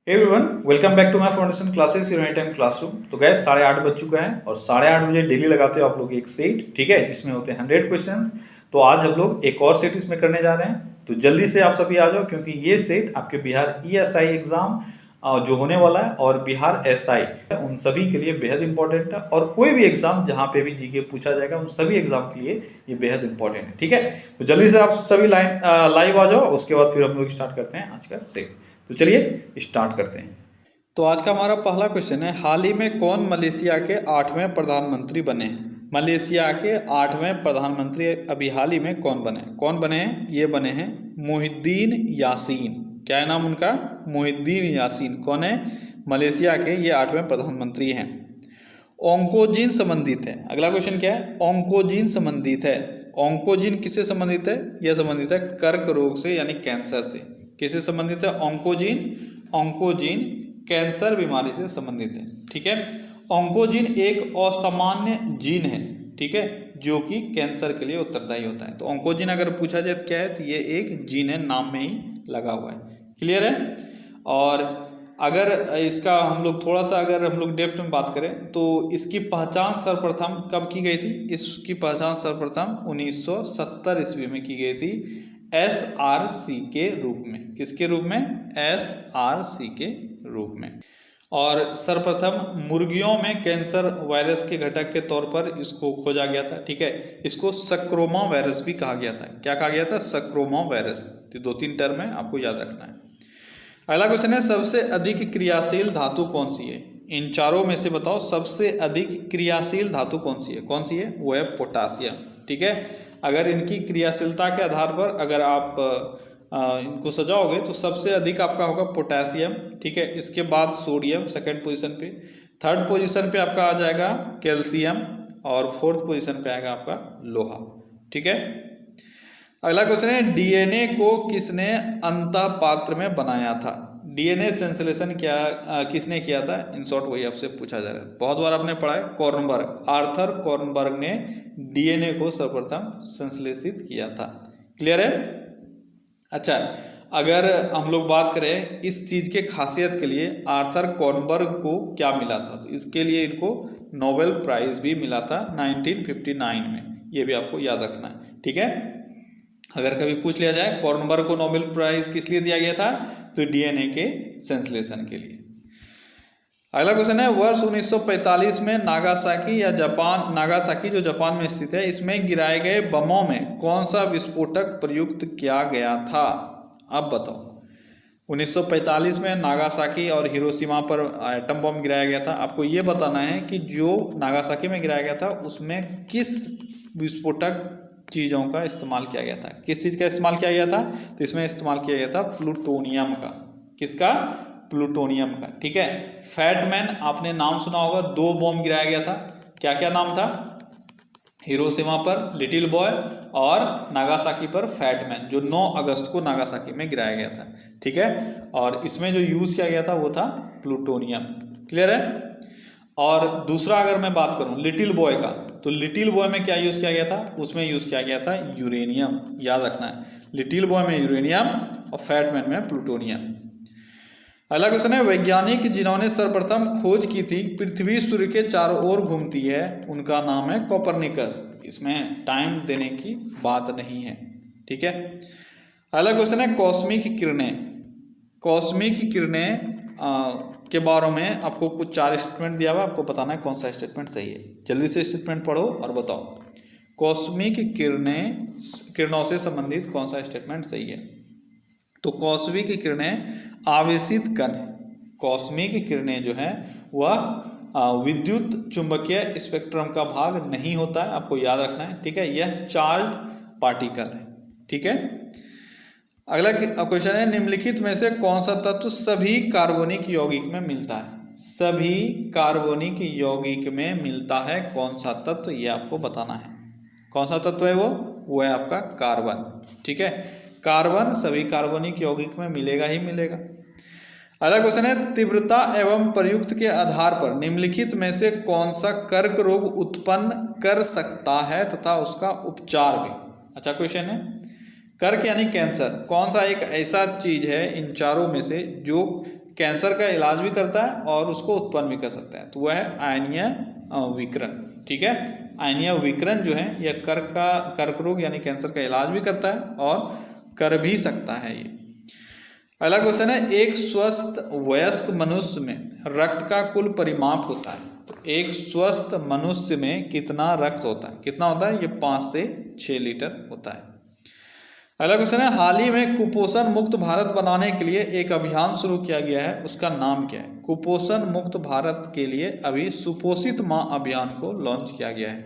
Everyone welcome back to my foundation classes your any time classroom. तो guess 8:30 बज चुका है और 8:30 बजे डेली लगाते हो आप लोग एक सेट, ठीक है, जिसमें होते हैं 100 क्वेश्चंस। तो आज हम लोग एक और सेट इसमें करने जा रहे हैं, तो जल्दी से आप सभी आ जाओ क्योंकि ये सेट आपके बिहार ESI एग्जाम जो होने वाला है और बिहार SI उन सभी के लिए बेहद इंपॉर्टेंट है। और कोई भी एग्जाम जहाँ पे भी जीके पूछा जाएगा उन सभी एग्जाम के लिए ये बेहद इंपॉर्टेंट है, ठीक है। तो जल्दी से आप सभी लाइव आ जाओ, उसके बाद फिर हम लोग स्टार्ट करते हैं आज का सेट। तो चलिए स्टार्ट करते हैं। तो आज का हमारा पहला क्वेश्चन है, हाल ही में कौन मलेशिया के 8वें प्रधानमंत्री बने हैं? मलेशिया के 8वें प्रधानमंत्री अभी हाल ही में कौन बने हैं? ये बने हैं मोहिद्दीन यासीन। क्या है नाम उनका? मोहिद्दीन यासीन। कौन है? मलेशिया के ये 8वें प्रधानमंत्री हैं। ओंकोजीन संबंधित है। अगला क्वेश्चन क्या है? ओंकोजीन संबंधित है। ओंकोजीन किससे संबंधित है? यह संबंधित है कर्क रोग से, यानी कैंसर से। किससे संबंधित है ओंकोजीन कैंसर बीमारी से संबंधित है, ठीक है। ओंकोजीन एक असामान्य जीन है, ठीक है, जो कि कैंसर के लिए उत्तरदायी होता है। तो ओंकोजीन अगर पूछा जाए तो क्या है? तो ये एक जीन है, नाम में ही लगा हुआ है। क्लियर है? और अगर इसका हम लोग थोड़ा सा अगर हम लोग डेप्थ में बात करें तो इसकी पहचान सर्वप्रथम कब की गई थी? इसकी पहचान सर्वप्रथम 1970 ईस्वी में की गई थी, SRC के रूप में। किसके रूप में? SRC के रूप में। और सर्वप्रथम मुर्गियों में कैंसर वायरस के घटक के तौर पर इसको खोजा गया था, ठीक है। इसको सक्रोमा वायरस भी कहा गया था। क्या कहा गया था? सक्रोमा वायरस। तो 2-3 टर्म है, आपको याद रखना है। अगला क्वेश्चन है, सबसे अधिक क्रियाशील धातु कौन सी है? इन चारों में से बताओ सबसे अधिक क्रियाशील धातु कौन सी है? कौन सी है? वो है पोटासियम, ठीक है। अगर इनकी क्रियाशीलता के आधार पर अगर आप इनको सजाओगे तो सबसे अधिक आपका होगा पोटेशियम, ठीक है। इसके बाद सोडियम सेकंड पोजीशन पे, थर्ड पोजीशन पे आपका आ जाएगा कैल्शियम और फोर्थ पोजीशन पे आएगा आपका लोहा, ठीक है। अगला क्वेश्चन है, DNA को किसने अंतःपात्र में बनाया था? DNA सेंसलेशन क्या किसने किया था? इन शॉर्ट वही आपसे पूछा जा रहा है, बहुत बार आपने पढ़ा है। कॉर्नबर्ग, आर्थर कॉर्नबर्ग ने DNA को सर्वप्रथम संश्लेषित किया था। क्लियर है? अच्छा, अगर हम लोग बात करें इस चीज के खासियत के लिए, आर्थर कॉर्नबर्ग को क्या मिला था? तो इसके लिए इनको नोबेल प्राइज भी मिला था 1959 में। ये भी आपको याद रखना है, ठीक है। अगर कभी पूछ लिया जाए कॉर्नबर्ग को नोबेल प्राइज किस लिए दिया गया था, तो DNA के संश्लेषण के लिए। अगला क्वेश्चन है, वर्ष 1945 में नागासाकी जो जापान में स्थित है, इसमें गिराए गए बमों में कौन सा विस्फोटक प्रयुक्त किया गया था? अब बताओ। 1945 में नागासाकी और हिरोशिमा पर एटम बम गिराया गया था। आपको ये बताना है कि जो नागासाकी में गिराया गया था उसमें किस विस्फोटक चीज़ों का इस्तेमाल किया गया था? किस चीज़ का इस्तेमाल किया गया था? तो इसमें इस्तेमाल किया गया था प्लूटोनियम का। किसका? प्लूटोनियम का, ठीक है। फैटमैन आपने नाम सुना होगा, 2 बॉम्ब गिराया गया था। क्या क्या नाम था? हिरोशिमा पर लिटिल बॉय और नागासाकी पर फैटमैन, जो 9 अगस्त को नागासाकी में गिराया गया था, ठीक है। और इसमें जो यूज किया गया था वो था प्लूटोनियम। क्लियर है? और दूसरा अगर मैं बात करूं लिटिल बॉय का, तो लिटिल बॉय में क्या यूज किया गया था? उसमें यूज किया गया था यूरेनियम। याद रखना है, लिटिल बॉय में यूरेनियम और फैटमैन में प्लूटोनियम। अगला क्वेश्चन है, वैज्ञानिक जिन्होंने सर्वप्रथम खोज की थी पृथ्वी सूर्य के चारों ओर घूमती है, उनका नाम है कोपरनिकस। इसमें टाइम देने की बात नहीं है, ठीक है। अगला क्वेश्चन है, कॉस्मिक किरणें के बारे में आपको कुछ 4 स्टेटमेंट दिया हुआ, आपको बताना है कौन सा स्टेटमेंट सही है। जल्दी से स्टेटमेंट पढ़ो और बताओ कॉस्मिक किरणों से संबंधित कौन सा स्टेटमेंट सही है। तो कॉस्मिक किरणें आवेशित कण, कॉस्मिक किरणें जो है वह विद्युत चुंबकीय स्पेक्ट्रम का भाग नहीं होता है, आपको याद रखना है, ठीक है। यह चार्ज पार्टिकल है, ठीक है। अगला क्वेश्चन है, निम्नलिखित में से कौन सा तत्व सभी कार्बनिक यौगिक में मिलता है? सभी कार्बनिक यौगिक में मिलता है कौन सा तत्व, ये आपको बताना है। कौन सा तत्व है वो है आपका कार्बन, ठीक है। कार्बन सभी कार्बनिक यौगिक में मिलेगा ही मिलेगा। अगला क्वेश्चन है, तीव्रता एवं प्रयुक्त के आधार पर निम्नलिखित में से कौन सा कर्क रोग उत्पन्न कर सकता है तथा उसका उपचार भी? अच्छा क्वेश्चन है, कर्क यानी कैंसर, कौन सा एक ऐसा चीज है इन चारों में से जो कैंसर का इलाज भी करता है और उसको उत्पन्न भी कर सकता है, तो वह है आयनीय विकिरण। ठीक है, आयनीय विकिरण जो है यह कर्क रोग यानी कैंसर का इलाज भी करता है और कर भी सकता है ये। अगला क्वेश्चन है, एक स्वस्थ वयस्क मनुष्य में रक्त का कुल परिमाप होता है, तो एक स्वस्थ मनुष्य में कितना रक्त होता है, कितना होता है, ये 5 से 6 लीटर होता है। अगला क्वेश्चन है, हाल ही में कुपोषण मुक्त भारत बनाने के लिए एक अभियान शुरू किया गया है, उसका नाम क्या है। कुपोषण मुक्त भारत के लिए अभी सुपोषित माँ अभियान को लॉन्च किया गया है।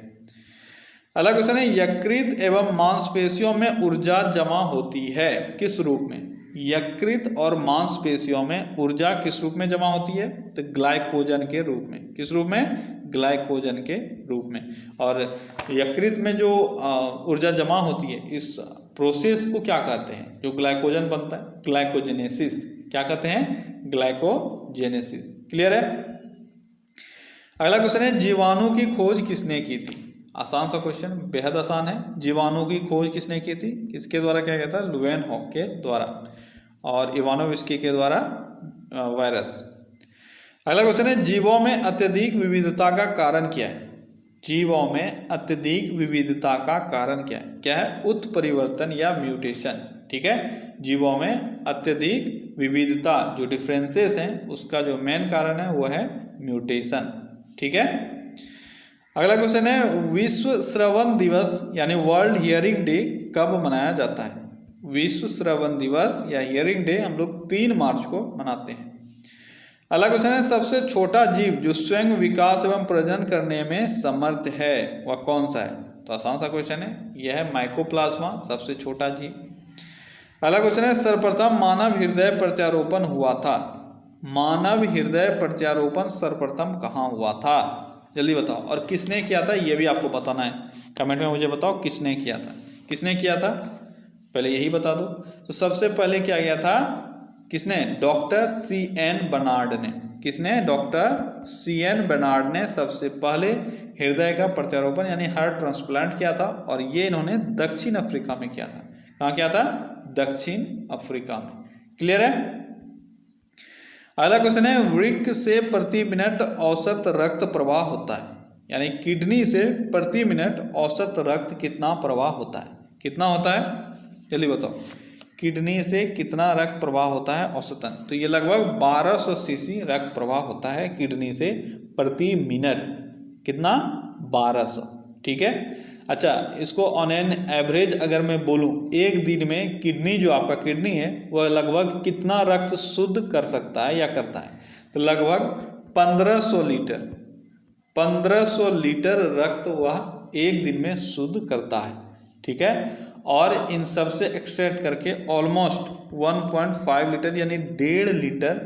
अगला क्वेश्चन है, यकृत एवं मांसपेशियों में ऊर्जा जमा होती है किस रूप में। यकृत और मांसपेशियों में ऊर्जा किस रूप में जमा होती है, तो ग्लाइकोजन के रूप में। किस रूप में, ग्लाइकोजन के रूप में। और यकृत में जो ऊर्जा जमा होती है, इस प्रोसेस को क्या कहते हैं, जो ग्लाइकोजन बनता है, ग्लाइकोजेनेसिस। क्या कहते हैं, ग्लाइकोजेनेसिस। क्लियर है। अगला क्वेश्चन है, जीवाणु की खोज किसने की थी। आसान सा क्वेश्चन, बेहद आसान है। जीवाणु की खोज किसने की थी, किसके द्वारा किया गया था, लुवेनहॉक के द्वारा और इवानोविस्की के द्वारा वायरस। अगला क्वेश्चन है, जीवों में अत्यधिक विविधता का कारण क्या है। जीवों में अत्यधिक विविधता का कारण क्या है, क्या है, उत्परिवर्तन या म्यूटेशन। ठीक है, जीवों में अत्यधिक विविधता जो डिफरेंसेस हैं उसका जो मेन कारण है वो है म्यूटेशन। ठीक है। अगला क्वेश्चन है, विश्व श्रवण दिवस यानी वर्ल्ड हियरिंग डे कब मनाया जाता है। विश्व श्रवण दिवस या हियरिंग डे हम लोग 3 मार्च को मनाते हैं। अगला क्वेश्चन है, सबसे छोटा जीव जो स्वयं विकास एवं प्रजनन करने में समर्थ है वह कौन सा है। तो आसान सा क्वेश्चन है, यह है माइकोप्लाज्मा, सबसे छोटा जीव। अगला क्वेश्चन है, सर्वप्रथम मानव हृदय प्रत्यारोपण हुआ था। मानव हृदय प्रत्यारोपण सर्वप्रथम कहाँ हुआ था, जल्दी बताओ। और किसने किया था ये भी आपको बताना है, कमेंट में मुझे बताओ किसने किया था। किसने किया था, पहले यही बता दो। तो सबसे पहले किया गया था किसने, डॉक्टर C.N. बर्नार्ड ने। किसने, डॉक्टर C.N. बर्नार्ड ने सबसे पहले हृदय का प्रत्यारोपण यानी हार्ट ट्रांसप्लांट किया था और ये इन्होंने दक्षिण अफ्रीका में किया था। कहाँ किया था, दक्षिण अफ्रीका में। क्लियर है। अगला क्वेश्चन है, वृक्क से प्रति मिनट औसत रक्त प्रवाह होता है, यानी किडनी से प्रति मिनट औसत रक्त कितना प्रवाह होता है, कितना होता है, जल्दी बताओ। किडनी से कितना रक्त प्रवाह होता है औसतन, तो ये लगभग 1200 सीसी रक्त प्रवाह होता है किडनी से प्रति मिनट। कितना, 1200। ठीक है। अच्छा, इसको ऑन एन एवरेज अगर मैं बोलूं, एक दिन में किडनी जो आपका किडनी है वह लगभग कितना रक्त शुद्ध कर सकता है या करता है, तो लगभग 1500 लीटर। 1500 लीटर रक्त वह एक दिन में शुद्ध करता है। ठीक है। और इन सब से एक्सट्रैक्ट करके ऑलमोस्ट 1.5 लीटर यानी 1.5 लीटर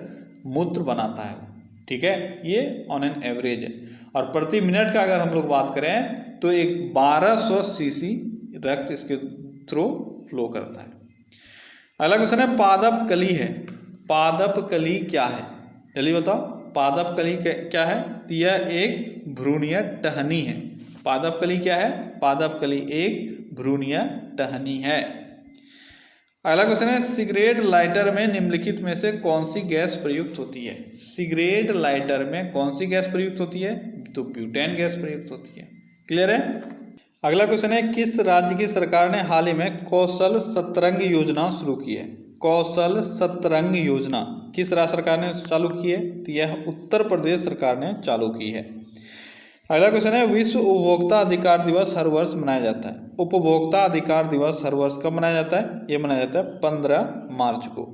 मूत्र बनाता है। ठीक है, ये ऑन एन एवरेज है। और प्रति मिनट का अगर हम लोग बात करें तो एक 1200 सीसी रक्त इसके थ्रू फ्लो करता है। अगला क्वेश्चन है, पादप कली है। पादप कली क्या है, जल्दी बताओ। पादप कली क्या है, तो यह एक भ्रूणीय टहनी है। पादप कली क्या है, पादप कली एक भ्रूणीय टहनी है। अगला क्वेश्चन है, सिगरेट लाइटर में निम्नलिखित में से कौन सी गैस प्रयुक्त होती है। सिगरेट लाइटर में कौन सी गैस प्रयुक्त होती है, तो ब्यूटेन गैस प्रयुक्त होती है। क्लियर है। अगला क्वेश्चन है, किस राज्य की सरकार ने हाल ही में कौशल सतरंग योजना शुरू की है। कौशल सतरंग योजना किस राज्य सरकार ने चालू की है, तो यह उत्तर प्रदेश सरकार ने चालू की है। अगला क्वेश्चन है, विश्व उपभोक्ता अधिकार दिवस हर वर्ष मनाया जाता है। उपभोक्ता अधिकार दिवस हर वर्ष कब मनाया जाता है, ये मनाया जाता है 15 मार्च को।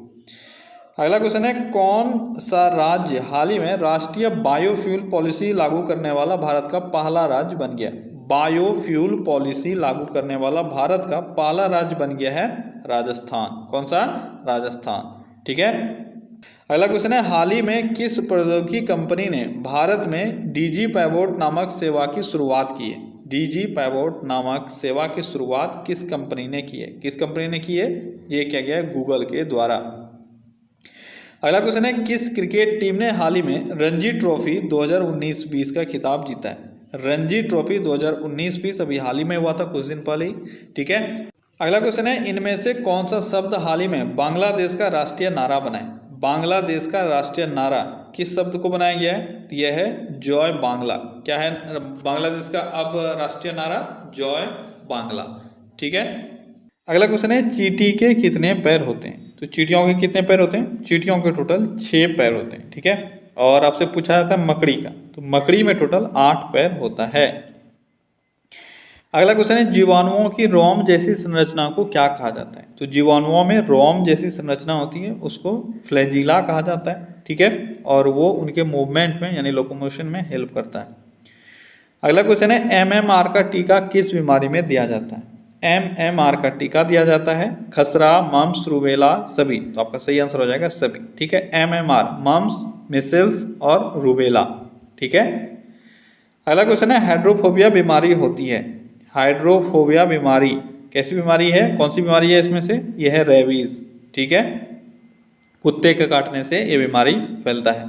अगला क्वेश्चन है, कौन सा राज्य हाल ही में राष्ट्रीय बायोफ्यूल पॉलिसी लागू करने वाला भारत का पहला राज्य बन गया। बायोफ्यूल पॉलिसी लागू करने वाला भारत का पहला राज्य बन गया है राजस्थान। कौन सा, राजस्थान। ठीक है। अगला क्वेश्चन है, हाल ही में किस प्रौद्योगिकी कंपनी ने भारत में डीजी पैबोट नामक सेवा की शुरुआत की है। डीजी पैबोट नामक सेवा की शुरुआत किस कंपनी ने की है, किस कंपनी ने की है, ये क्या गया है, गूगल के द्वारा। अगला क्वेश्चन है, किस क्रिकेट टीम ने हाल ही में रणजी ट्रॉफी 2019-20 का खिताब जीता है। रणजी ट्रॉफी 2019-20 अभी हाल ही में हुआ था, कुछ दिन पहले ही। ठीक है। अगला क्वेश्चन है, इनमें से कौन सा शब्द हाल ही में बांग्लादेश का राष्ट्रीय नारा बना है। बांग्लादेश का राष्ट्रीय नारा किस शब्द को बनाया गया है? तो यह है जॉय बांग्ला। क्या है बांग्लादेश का अब राष्ट्रीय नारा? जॉय बांग्ला। ठीक है। अगला क्वेश्चन है चींटी के कितने पैर होते हैं? तो चींटियों के कितने पैर होते हैं? चींटियों के टोटल 6 पैर होते हैं। ठीक है। और आपसे पूछा जाता है मकड़ी का, तो मकड़ी में टोटल 8 पैर होता है। अगला क्वेश्चन है जीवाणुओं की रोम जैसी संरचना को क्या कहा जाता है? तो जीवाणुओं में रोम जैसी संरचना होती है उसको फ्लैजिला कहा जाता है। ठीक है। और वो उनके मूवमेंट में यानी लोकोमोशन में हेल्प करता है। अगला क्वेश्चन है MMR का टीका किस बीमारी में दिया जाता है? MMR का टीका दिया जाता है खसरा, मम्स, रूबेला, सभी। तो आपका सही आंसर हो जाएगा सभी। ठीक है। MMR मम्स, मिसल्स और रूबेला। ठीक है। अगला क्वेश्चन है हाइड्रोफोबिया बीमारी होती है। हाइड्रोफोबिया बीमारी कैसी बीमारी है? कौन सी बीमारी है इसमें से? यह है रेबीज। ठीक है। कुत्ते के काटने से ये बीमारी फैलता है।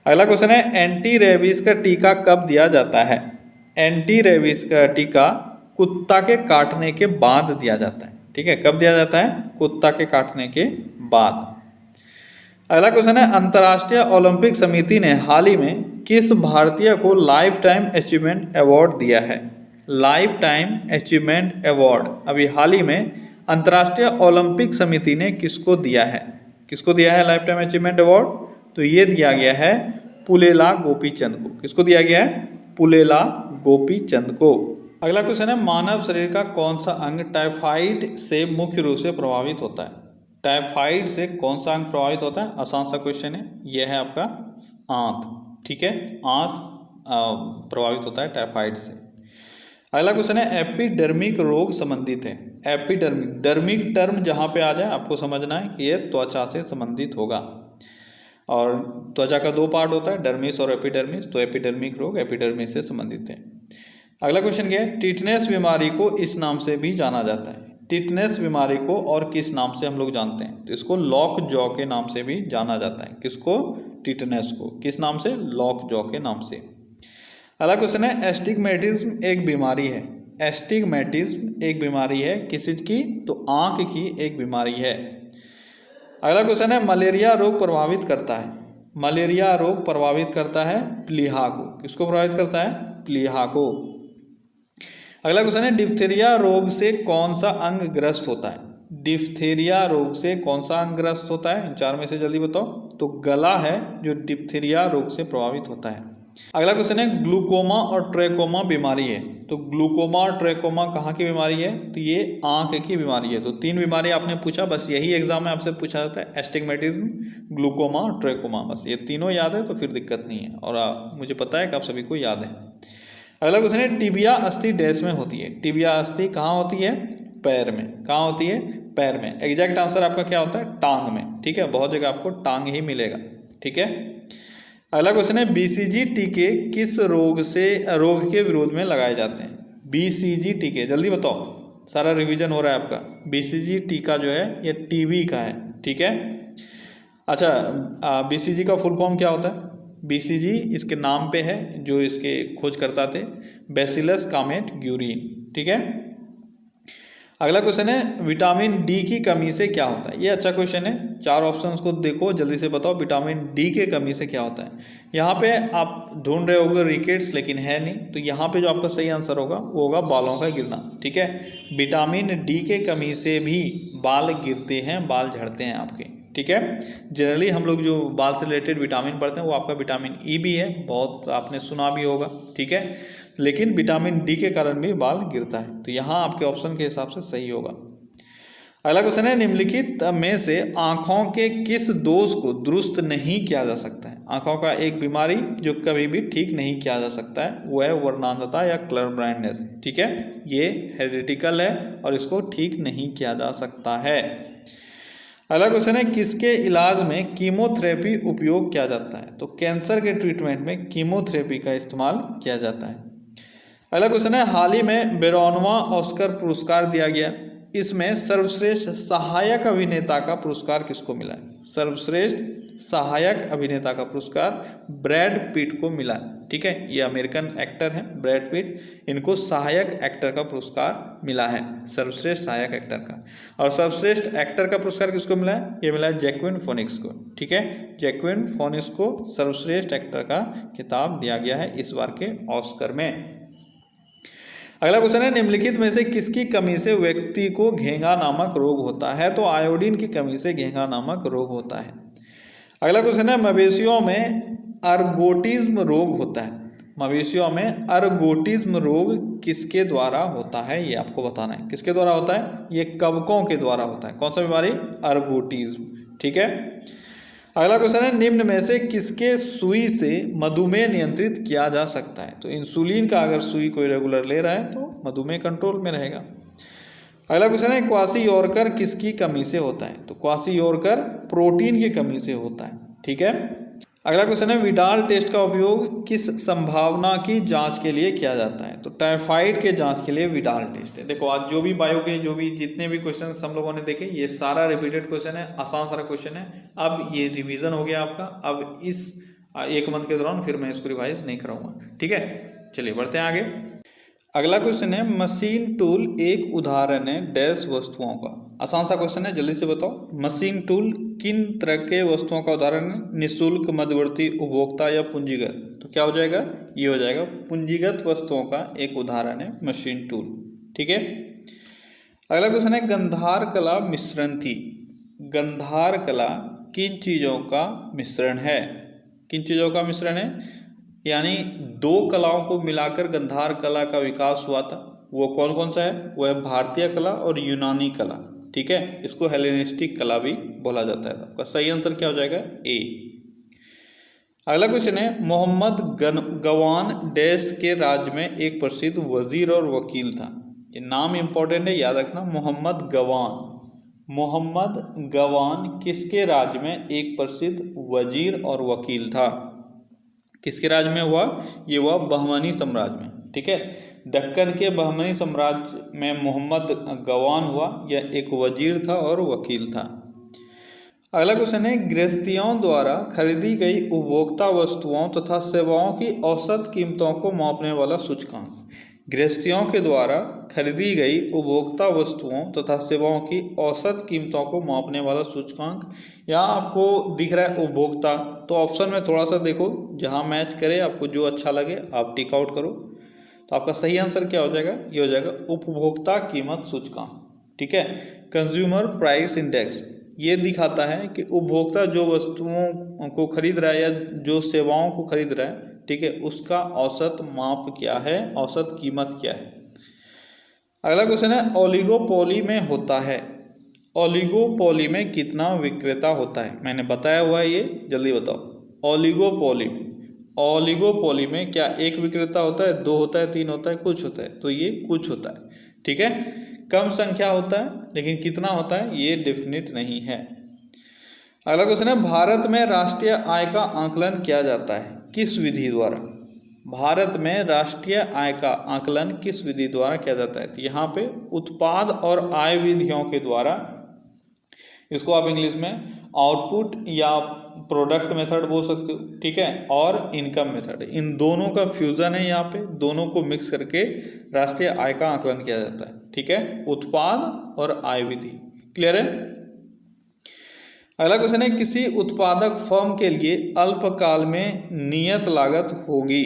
अगला क्वेश्चन है एंटी रेबीज का टीका कब दिया जाता है? एंटी रेबीज का टीका कुत्ता के काटने के बाद दिया जाता है। ठीक है। कब दिया जाता है? कुत्ता के काटने के बाद। अगला क्वेश्चन है अंतर्राष्ट्रीय ओलंपिक समिति ने हाल ही में किस भारतीय को लाइफ टाइम अचीवमेंट अवार्ड दिया है? लाइफ टाइम अचीवमेंट अवार्ड अभी हाल ही में अंतर्राष्ट्रीय ओलंपिक समिति ने किसको दिया है? किसको दिया है लाइफ टाइम अचीवमेंट अवार्ड? तो ये दिया गया है पुलेला गोपीचंद को। किसको दिया गया है? पुलेला गोपीचंद को। अगला क्वेश्चन है मानव शरीर का कौन सा अंग टाइफाइड से मुख्य रूप से प्रभावित होता है? टाइफाइड से कौन सा अंग प्रभावित होता है? आसान सा क्वेश्चन है। यह है आपका आंत। ठीक है। आंत प्रभावित होता है टाइफाइड से। अगला क्वेश्चन है एपिडर्मिक रोग संबंधित है। एपिडर्मिक, डर्मिक टर्म जहां पे आ जाए आपको समझना है कि यह त्वचा से संबंधित होगा। और त्वचा का 2 पार्ट होता है, डर्मिस और एपिडर्मिस। तो एपिडर्मिक रोग एपिडर्मिस से संबंधित है। अगला क्वेश्चन क्या है? टिटनेस बीमारी को इस नाम से भी जाना जाता है। टिटनेस बीमारी को और किस नाम से हम लोग जानते हैं? तो इसको लॉक जॉ के नाम से भी जाना जाता है। किसको? टिटनेस को। किस नाम से? लॉक जॉ के नाम से। अगला क्वेश्चन है एस्टिग्मेटिज्म एक बीमारी है। एस्टिग्मेटिज्म एक बीमारी है किस चीज की? तो आंख की एक बीमारी है। अगला क्वेश्चन है मलेरिया रोग प्रभावित करता है। मलेरिया रोग प्रभावित करता है प्लीहा को। किसको प्रभावित करता है? प्लीहा को। अगला क्वेश्चन है डिप्थीरिया रोग से कौन सा अंग ग्रस्त होता है? डिप्थीरिया रोग से कौन सा अंग ग्रस्त होता है? इन 4 में से जल्दी बताओ। तो गला है जो डिप्थीरिया रोग से प्रभावित होता है। अगला क्वेश्चन है ग्लूकोमा और ट्रैकोमा बीमारी है। तो ग्लूकोमा और ट्रैकोमा कहाँ की बीमारी है? तो ये आंख की बीमारी है। तो 3 बीमारी आपने पूछा, बस यही एग्जाम में आपसे पूछा जाता है। एस्टिग्मेटिज्म, ग्लूकोमा और ट्रैकोमा, बस ये तीनों याद है तो फिर दिक्कत नहीं है। और मुझे पता है कि आप सभी को याद है। अगला क्वेश्चन है टिबिया अस्थि डैश में होती है। टिबिया अस्थि कहाँ होती है? पैर में। कहाँ होती है? पैर में। एग्जैक्ट आंसर आपका क्या होता है? टांग में। ठीक है। बहुत जगह आपको टांग ही मिलेगा। ठीक है। अगला क्वेश्चन है BCG टीके किस रोग के विरोध में लगाए जाते हैं? BCG टीके जल्दी बताओ, सारा रिवीजन हो रहा है आपका। BCG टीका जो है ये टीबी का है। ठीक है। अच्छा, BCG का फुल फॉर्म क्या होता है? BCG इसके नाम पे है, जो इसके खोजकर्ता थे बैसिलस कामेट ग्यूरिन। ठीक है। अगला क्वेश्चन है विटामिन डी की कमी से क्या होता है? ये अच्छा क्वेश्चन है। 4 ऑप्शंस को देखो, जल्दी से बताओ विटामिन डी के कमी से क्या होता है। यहाँ पे आप ढूंढ रहे होगे रिकेट्स, लेकिन है नहीं। तो यहाँ पे जो आपका सही आंसर होगा वो होगा बालों का गिरना। ठीक है। विटामिन डी के कमी से भी बाल गिरते हैं, बाल झड़ते हैं आपके। ठीक है। जनरली हम लोग जो बाल से रिलेटेड विटामिन पढ़ते हैं वो आपका विटामिन ई भी है, बहुत आपने सुना भी होगा। ठीक है। लेकिन विटामिन डी के कारण भी बाल गिरता है। तो यहाँ आपके ऑप्शन के हिसाब से सही होगा। अगला क्वेश्चन है निम्नलिखित में से आंखों के किस दोष को दुरुस्त नहीं किया जा सकता है? आंखों का एक बीमारी जो कभी भी ठीक नहीं किया जा सकता है वो है वर्णांधता या कलर ब्लाइंडनेस। ठीक है। ये हेरिडिटिकल है और इसको ठीक नहीं किया जा सकता है। अगला क्वेश्चन है किसके इलाज में कीमोथेरेपी उपयोग किया जाता है? तो कैंसर के ट्रीटमेंट में कीमोथेरेपी का इस्तेमाल किया जाता है। अगला क्वेश्चन है हाल ही में 92वां ऑस्कर पुरस्कार दिया गया। इसमें सर्वश्रेष्ठ सहायक अभिनेता का पुरस्कार किसको मिला है? सर्वश्रेष्ठ सहायक अभिनेता का पुरस्कार ब्रैड पिट को मिला है। ठीक है, ये अमेरिकन एक्टर हैं ब्रैड पिट, इनको सहायक एक्टर का पुरस्कार मिला है, सर्वश्रेष्ठ सहायक एक्टर का। और सर्वश्रेष्ठ एक्टर का पुरस्कार किसको मिला है? ये मिला है जैक्विन फोनिक्स को। ठीक है, जैक्विन फोनिक्स को सर्वश्रेष्ठ एक्टर का खिताब दिया गया है इस बार के ऑस्कर में। अगला क्वेश्चन है, निम्नलिखित में से किसकी कमी से व्यक्ति को घेंगा नामक रोग होता है? तो आयोडीन की कमी से घेंगा नामक रोग होता है। अगला क्वेश्चन है, मवेशियों में अर्गोटिज्म रोग होता है। मवेशियों में अर्गोटिज्म रोग किसके द्वारा होता है? ये आपको बताना है। किसके द्वारा होता है? ये कवकों के द्वारा होता है। कौन सा बीमारी? अर्गोटिज्म। ठीक है, अगला क्वेश्चन है, निम्न में से किसके सुई से मधुमेह नियंत्रित किया जा सकता है? तो इंसुलिन का अगर सुई कोई रेगुलर ले रहा है तो मधुमेह कंट्रोल में रहेगा। अगला क्वेश्चन है, क्वासी-योरकर किसकी कमी से होता है? तो क्वासी-योरकर प्रोटीन की कमी से होता है। ठीक है, अगला क्वेश्चन है, विडाल टेस्ट का उपयोग किस संभावना की जांच के लिए किया जाता है? तो टाइफाइड के जांच के लिए विडाल टेस्ट है। देखो आज जो भी बायो के जो भी जितने भी क्वेश्चन हम लोगों ने देखे, ये सारा रिपीटेड क्वेश्चन है, आसान सारा क्वेश्चन है। अब ये रिवीजन हो गया आपका। अब इस 1 मंथ के दौरान फिर मैं इसको रिवाइज नहीं कराऊंगा। ठीक है, चलिए बढ़ते हैं आगे। अगला क्वेश्चन है, मशीन टूल एक उदाहरण है डैश वस्तुओं का। आसान सा क्वेश्चन है, जल्दी से बताओ। मशीन टूल किन तरह के वस्तुओं का उदाहरण है? निःशुल्क, मध्यवर्ती, उपभोक्ता या पूंजीगत? तो क्या हो जाएगा? ये हो जाएगा पूंजीगत वस्तुओं का एक उदाहरण है मशीन टूल। ठीक है, अगला क्वेश्चन है, गंधार कला मिश्रण थी। गंधार कला किन चीजों का मिश्रण है? किन चीजों का मिश्रण है? यानी 2 कलाओं को मिलाकर गंधार कला का विकास हुआ था। वो कौन कौन सा है? वो है भारतीय कला और यूनानी कला। ठीक है, इसको हेलेनिस्टिक कला भी बोला जाता है। आपका सही आंसर क्या हो जाएगा? ए। अगला क्वेश्चन है, मोहम्मद गवान डैश के राज्य में एक प्रसिद्ध वजीर और वकील था। ये नाम इंपॉर्टेंट है, याद रखना। मोहम्मद गवान। मोहम्मद गवान किसके राज्य में एक प्रसिद्ध वजीर और वकील था? किसके राज्य में हुआ? ये हुआ बहमनी साम्राज्य में। ठीक है, दक्कन के बहमनी साम्राज्य में मोहम्मद गवान हुआ। यह एक वजीर था और वकील था। अगला क्वेश्चन है, गृहस्थियों द्वारा खरीदी गई उपभोक्ता वस्तुओं तथा सेवाओं की औसत कीमतों को मापने वाला सूचकांक। गृहस्थियों के द्वारा खरीदी गई उपभोक्ता वस्तुओं तथा सेवाओं की औसत कीमतों को मापने वाला सूचकांक। यहाँ आपको दिख रहा है उपभोक्ता, तो ऑप्शन में थोड़ा सा देखो, जहाँ मैच करे आपको जो अच्छा लगे आप टिक आउट करो। तो आपका सही आंसर क्या हो जाएगा? ये हो जाएगा उपभोक्ता कीमत सूचकांक। ठीक है, कंज्यूमर प्राइस इंडेक्स ये दिखाता है कि उपभोक्ता जो वस्तुओं को खरीद रहा है या जो सेवाओं को खरीद रहा है, ठीक है, उसका औसत माप क्या है, औसत कीमत क्या है। अगला क्वेश्चन है, ओलिगोपोली में होता है। ओलिगोपोली में कितना विक्रेता होता है? मैंने बताया हुआ है ये, जल्दी बताओ। ओलिगोपोली में क्या एक विक्रेता होता है, 2 होता है, 3 होता है, कुछ होता है? तो ये कुछ होता है। ठीक है, कम संख्या होता है, लेकिन कितना होता है ये डेफिनेट नहीं है। अगला क्वेश्चन है, भारत में राष्ट्रीय आय का आकलन किया जाता है किस विधि द्वारा? भारत में राष्ट्रीय आय का आकलन किस विधि द्वारा किया जाता है? तो यहाँ पे उत्पाद और आय विधियों के द्वारा, इसको आप इंग्लिश में आउटपुट या प्रोडक्ट मेथड बोल सकते हो। ठीक है, और इनकम मेथड, इन दोनों का फ्यूजन है। यहाँ पे दोनों को मिक्स करके राष्ट्रीय आय का आकलन किया जाता है। ठीक है, उत्पाद और आय विधि। क्लियर है? अगला क्वेश्चन है, किसी उत्पादक फर्म के लिए अल्पकाल में नियत लागत होगी।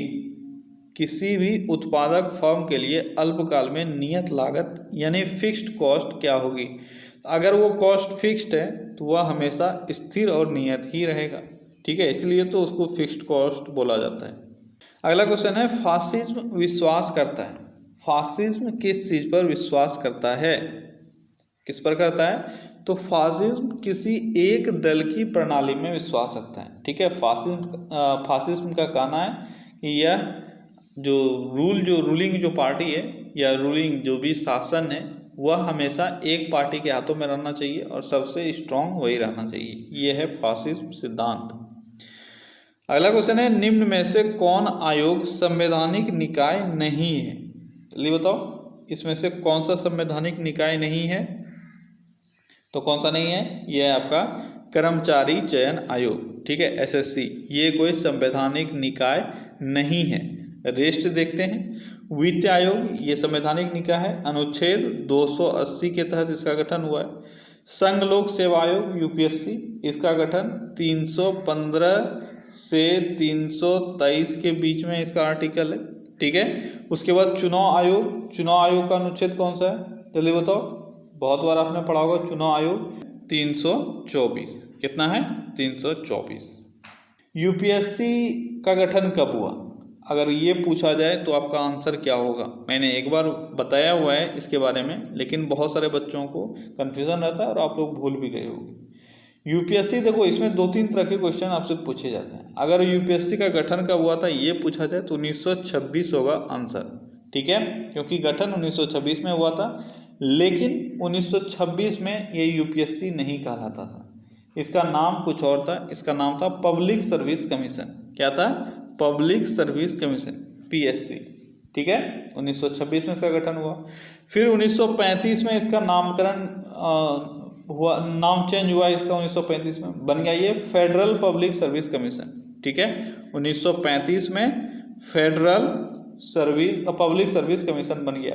किसी भी उत्पादक फर्म के लिए अल्पकाल में नियत लागत यानी फिक्स्ड कॉस्ट क्या होगी? अगर वो कॉस्ट फिक्स्ड है तो वह हमेशा स्थिर और नियत ही रहेगा। ठीक है, इसलिए तो उसको फिक्स्ड कॉस्ट बोला जाता है। अगला क्वेश्चन है, फासिज्म विश्वास करता है। फासिज्म किस चीज पर विश्वास करता है? किस पर करता है? तो फासिज्म किसी एक दल की प्रणाली में विश्वास रखता है। ठीक है, फासिज्म का कहना है कि यह जो रूलिंग जो पार्टी है या रूलिंग जो भी शासन है वह हमेशा एक पार्टी के हाथों में रहना चाहिए और सबसे स्ट्रांग वही रहना चाहिए। यह है फासिज्म सिद्धांत। अगला क्वेश्चन है, निम्न में से कौन आयोग संवैधानिक निकाय नहीं है? जल्दी बताओ। इसमें से कौन सा संवैधानिक निकाय नहीं है? तो कौन सा नहीं है? ये है आपका कर्मचारी चयन आयोग, ठीक है, एसएससी। ये कोई संवैधानिक निकाय नहीं है। रेस्ट देखते हैं। वित्त आयोग ये संवैधानिक निकाय है, अनुच्छेद 280 के तहत इसका गठन हुआ है। संघ लोक सेवा आयोग यूपीएससी, इसका गठन 315 से 323 के बीच में इसका आर्टिकल है, ठीक है। उसके बाद चुनाव आयोग का अनुच्छेद कौन सा है? जल्दी बताओ, बहुत बार आपने पढ़ा होगा चुनाव आयोग 324। कितना है? 324। यूपीएससी का गठन कब हुआ? अगर ये पूछा जाए तो आपका आंसर क्या होगा? मैंने एक बार बताया हुआ है इसके बारे में, लेकिन बहुत सारे बच्चों को कन्फ्यूज़न रहता है और आप लोग भूल भी गए होंगे। यूपीएससी देखो, इसमें 2-3 तरह के क्वेश्चन आपसे पूछे जाते हैं। अगर यूपीएससी का गठन कब हुआ था ये पूछा जाए तो 1926 होगा आंसर, ठीक है, क्योंकि गठन 1926 में हुआ था। लेकिन 1926 में ये यूपीएससी नहीं कहलाता था, इसका नाम कुछ और था। इसका नाम था पब्लिक सर्विस कमीशन। क्या था? पब्लिक सर्विस कमीशन, पीएससी, ठीक है। 1926 में इसका गठन हुआ। फिर 1935 में इसका नामकरण हुआ, नाम चेंज हुआ इसका 1935 में, बन गया ये फेडरल पब्लिक सर्विस कमीशन, ठीक है। 1935 में फेडरल पब्लिक सर्विस कमीशन बन गया।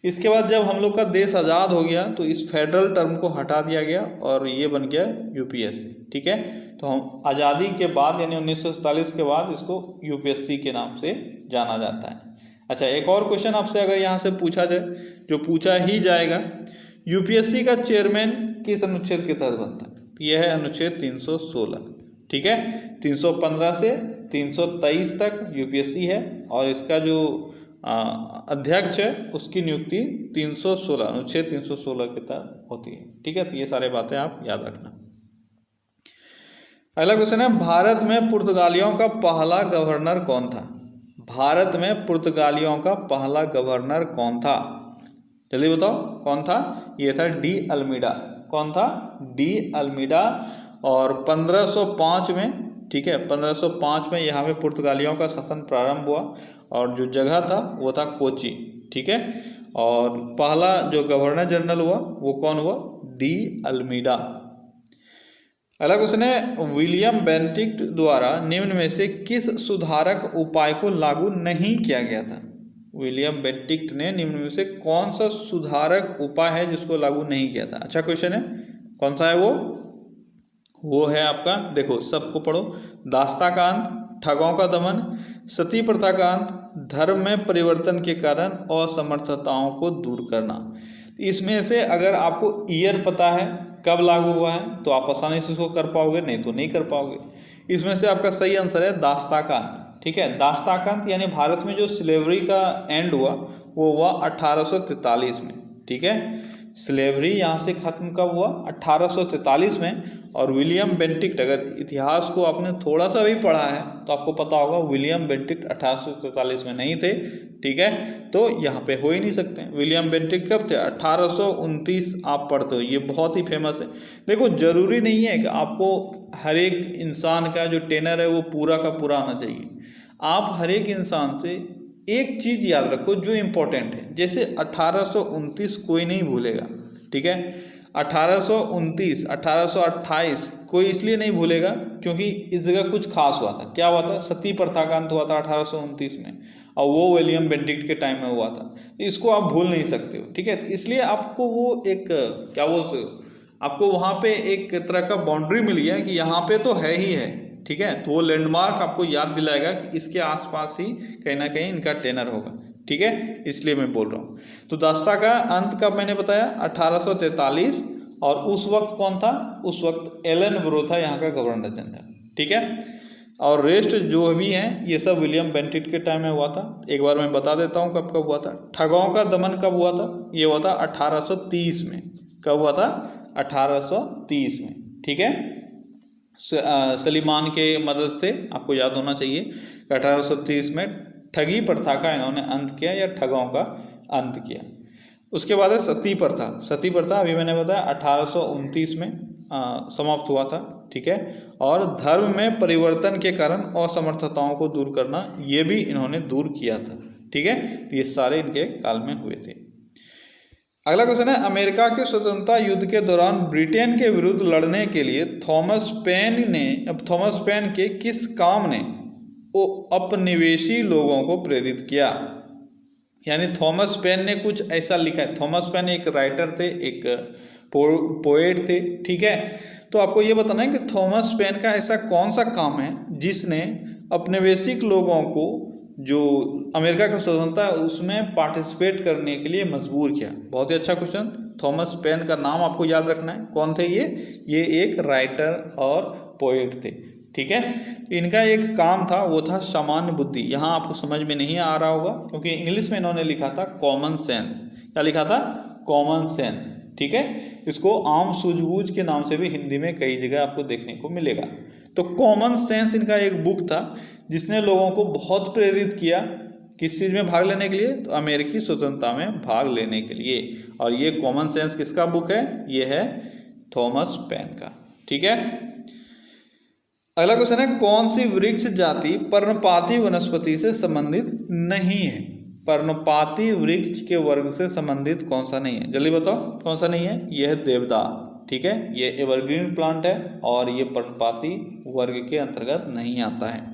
इसके बाद जब हम लोग का देश आज़ाद हो गया तो इस फेडरल टर्म को हटा दिया गया और ये बन गया यूपीएससी, ठीक है। तो हम आज़ादी के बाद यानी 1947 के बाद इसको यूपीएससी के नाम से जाना जाता है। अच्छा, एक और क्वेश्चन आपसे अगर यहाँ से पूछा जाए, जो पूछा ही जाएगा, यूपीएससी का चेयरमैन किस अनुच्छेद के तहत बनता है? यह है अनुच्छेद 316, ठीक है। 315 से 323 तक यूपीएससी है और इसका जो अध्यक्ष है उसकी नियुक्ति 316 अनुच्छेद 316 के तहत होती है, ठीक है। तो ये सारे बातें आप याद रखना। अगला क्वेश्चन है, भारत में पुर्तगालियों का पहला गवर्नर कौन था? भारत में पुर्तगालियों का पहला गवर्नर कौन था? जल्दी बताओ, कौन था? ये था डी अल्मीडा। कौन था? De Almeida. और 1505 में, ठीक है, 1505 में यहाँ पे पुर्तगालियों का शासन प्रारंभ हुआ और जो जगह था वो था कोची, ठीक है। और पहला जो गवर्नर जनरल हुआ वो कौन हुआ? De Almeida. अगला क्वेश्चन है, विलियम बेंटिक्ट द्वारा निम्न में से किस सुधारक उपाय को लागू नहीं किया गया था? विलियम बेंटिक्ट ने निम्न में से कौन सा सुधारक उपाय है जिसको लागू नहीं किया था? अच्छा क्वेश्चन है, कौन सा है वो है आपका, देखो सबको पढ़ो, दास्ता का अंत, ठगों का दमन, सती प्रथा का अंत, धर्म में परिवर्तन के कारण असमर्थताओं को दूर करना। इसमें से अगर आपको ईयर पता है कब लागू हुआ है तो आप आसानी से इसको कर पाओगे, नहीं तो नहीं कर पाओगे। इसमें से आपका सही आंसर है दास्ता का अंत, ठीक है। दास्ता का अंत यानी भारत में जो स्लेवरी का एंड हुआ वो हुआ 1843 में, ठीक है। स्लेवरी यहाँ से खत्म कब हुआ? 1843 में। और विलियम बेंटिक्ट, अगर इतिहास को आपने थोड़ा सा भी पढ़ा है तो आपको पता होगा विलियम बेंटिक्ट 1843 में नहीं थे, ठीक है। तो यहाँ पे हो ही नहीं सकते। विलियम बेंटिक्ट कब थे? 1829 आप पढ़ते हो, ये बहुत ही फेमस है। देखो जरूरी नहीं है कि आपको हर एक इंसान का जो टेनर है वो पूरा का पूरा आना चाहिए। आप हर एक इंसान से एक चीज़ याद रखो जो इम्पोर्टेंट है। जैसे 1829 कोई नहीं भूलेगा, ठीक है। 1829, 1828 कोई इसलिए नहीं भूलेगा क्योंकि इस जगह कुछ खास हुआ था। क्या हुआ था? सती प्रथा का अंत हुआ था 1829 में और वो विलियम बेंटिक्ट के टाइम में हुआ था। तो इसको आप भूल नहीं सकते हो, ठीक है। तो इसलिए आपको वो एक क्या बोलते हो, आपको वहाँ पे एक तरह का बाउंड्री मिल गया कि यहाँ पे तो है ही है, ठीक है। तो वो लैंडमार्क आपको याद दिलाएगा कि इसके आसपास ही कहीं ना कहीं इनका टेनर होगा, ठीक है। इसलिए मैं बोल रहा हूँ। तो दास्ता का अंत कब मैंने बताया? 1843। और उस वक्त कौन था? उस वक्त एलन ब्रो था यहाँ का गवर्नर जनरल, ठीक है। और रेस्ट जो भी हैं ये सब विलियम बेंटिक्ट के टाइम में हुआ था। एक बार मैं बता देता हूँ कब कब हुआ था। ठगों का दमन कब हुआ था? ये हुआ था 1830 में। कब हुआ था? 1830 में, ठीक है। सलीमान के मदद से आपको याद होना चाहिए कि 1830 में ठगी प्रथा का इन्होंने अंत किया या ठगों का अंत किया। उसके बाद है सती प्रथा। सती प्रथा अभी मैंने बताया 1829 में समाप्त हुआ था, ठीक है। और धर्म में परिवर्तन के कारण असमर्थताओं को दूर करना, ये भी इन्होंने दूर किया था, ठीक है। तो ये सारे इनके काल में हुए थे। अगला क्वेश्चन है, अमेरिका के स्वतंत्रता युद्ध के दौरान ब्रिटेन के विरुद्ध लड़ने के लिए थॉमस पेन के किस काम ने औपनिवेशी लोगों को प्रेरित किया? यानी थॉमस पेन ने कुछ ऐसा लिखा है। थॉमस पेन एक राइटर थे, एक पोएट थे, ठीक है। तो आपको ये बताना है कि थॉमस पेन का ऐसा कौन सा काम है जिसने औपनिवेशिक लोगों को, जो अमेरिका का स्वतंत्रता है उसमें पार्टिसिपेट करने के लिए मजबूर किया। बहुत ही अच्छा क्वेश्चन। थॉमस पेन का नाम आपको याद रखना है। कौन थे ये एक राइटर और पोएट थे, ठीक है। इनका एक काम था, वो था सामान्य बुद्धि। यहाँ आपको समझ में नहीं आ रहा होगा क्योंकि इंग्लिश में इन्होंने लिखा था कॉमन सेंस। क्या लिखा था? कॉमन सेंस, ठीक है। इसको आम सूझबूझ के नाम से भी हिंदी में कई जगह आपको देखने को मिलेगा। तो कॉमन सेंस इनका एक बुक था जिसने लोगों को बहुत प्रेरित किया किस चीज़ में भाग लेने के लिए? तो अमेरिकी स्वतंत्रता में भाग लेने के लिए। और ये कॉमन सेंस किसका बुक है? ये है थॉमस पेन का, ठीक है। अगला क्वेश्चन है, कौन सी वृक्ष जाति पर्णपाती वनस्पति से संबंधित नहीं है? पर्णपाती वृक्ष के वर्ग से संबंधित कौन सा नहीं है? जल्दी बताओ कौन सा नहीं है? यह है देवदार, ठीक है। ये एवरग्रीन प्लांट है और ये पर्णपाती वर्ग के अंतर्गत नहीं आता है।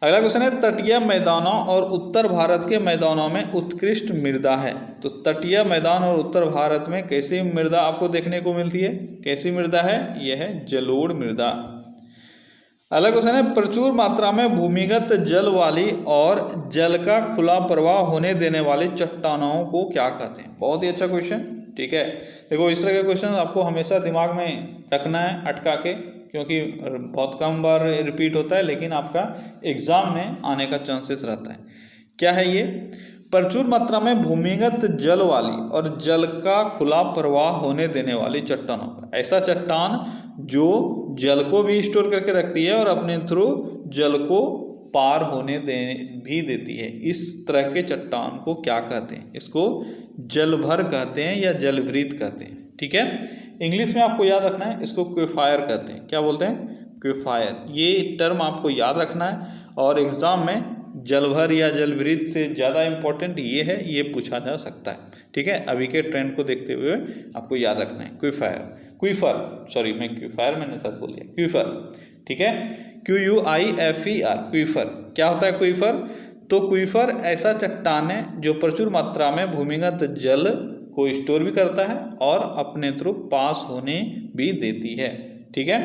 अगला क्वेश्चन है, तटीय मैदानों और उत्तर भारत के मैदानों में उत्कृष्ट मृदा है। तो तटीय मैदान और उत्तर भारत में कैसी मृदा आपको देखने को मिलती है? कैसी मृदा है? यह है जलोढ़ मृदा। अगला क्वेश्चन है, प्रचुर मात्रा में भूमिगत जल वाली और जल का खुला प्रवाह होने देने वाली चट्टानों को क्या कहते हैं? बहुत ही अच्छा क्वेश्चन, ठीक है। देखो इस तरह के क्वेश्चन आपको हमेशा दिमाग में रखना है अटका के, क्योंकि बहुत कम बार रिपीट होता है लेकिन आपका एग्जाम में आने का चांसेस रहता है। क्या है ये? प्रचुर मात्रा में भूमिगत जल वाली और जल का खुला प्रवाह होने देने वाली चट्टानों का, ऐसा चट्टान जो जल को भी स्टोर करके रखती है और अपने थ्रू जल को पार होने भी देती है, इस तरह के चट्टान को क्या कहते हैं? इसको जलभर कहते हैं या जलभृत कहते हैं, ठीक है। इंग्लिश में आपको याद रखना है, इसको क्विफायर कहते हैं। क्या बोलते हैं? क्विफायर। ये टर्म आपको याद रखना है और एग्जाम में जलभर या जलभृत से ज़्यादा इम्पोर्टेंट ये है, ये पूछा जा सकता है, ठीक है। अभी के ट्रेंड को देखते हुए आपको याद रखना है क्विफर, मैंने सच बोल दिया, क्विफर, ठीक है। QUIFER, क्विफर। क्या होता है क्विफर? तो क्विफर ऐसा चट्टान है जो प्रचुर मात्रा में भूमिगत जल को स्टोर भी करता है और अपने थ्रू पास होने भी देती है, ठीक है।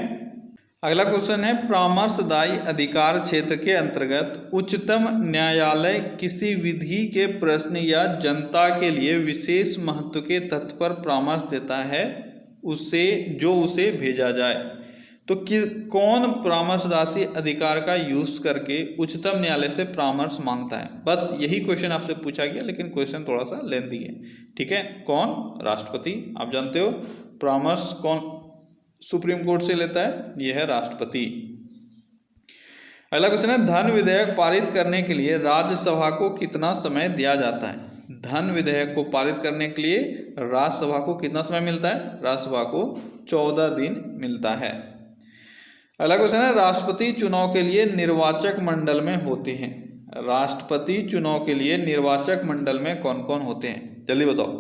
अगला क्वेश्चन है, परामर्शदायी अधिकार क्षेत्र के अंतर्गत उच्चतम न्यायालय किसी विधि के प्रश्न या जनता के लिए विशेष महत्व के तथ्य पर परामर्श देता है उसे भेजा जाए। तो कौन परामर्शदायी अधिकार का यूज करके उच्चतम न्यायालय से परामर्श मांगता है? बस यही क्वेश्चन आपसे पूछा गया, लेकिन क्वेश्चन थोड़ा सा लेंथी है, ठीक है। कौन? राष्ट्रपति। आप जानते हो परामर्श कौन सुप्रीम कोर्ट से लेता है? यह है राष्ट्रपति। अगला क्वेश्चन है, धन विधेयक पारित करने के लिए राज्यसभा को कितना समय दिया जाता है? धन विधेयक को पारित करने के लिए राज्यसभा को कितना समय मिलता है? राज्यसभा को 14 दिन मिलता है। अगला क्वेश्चन है, राष्ट्रपति चुनाव के लिए निर्वाचक मंडल में होते हैं। राष्ट्रपति चुनाव के लिए निर्वाचक मंडल में कौन कौन होते हैं? जल्दी बताओ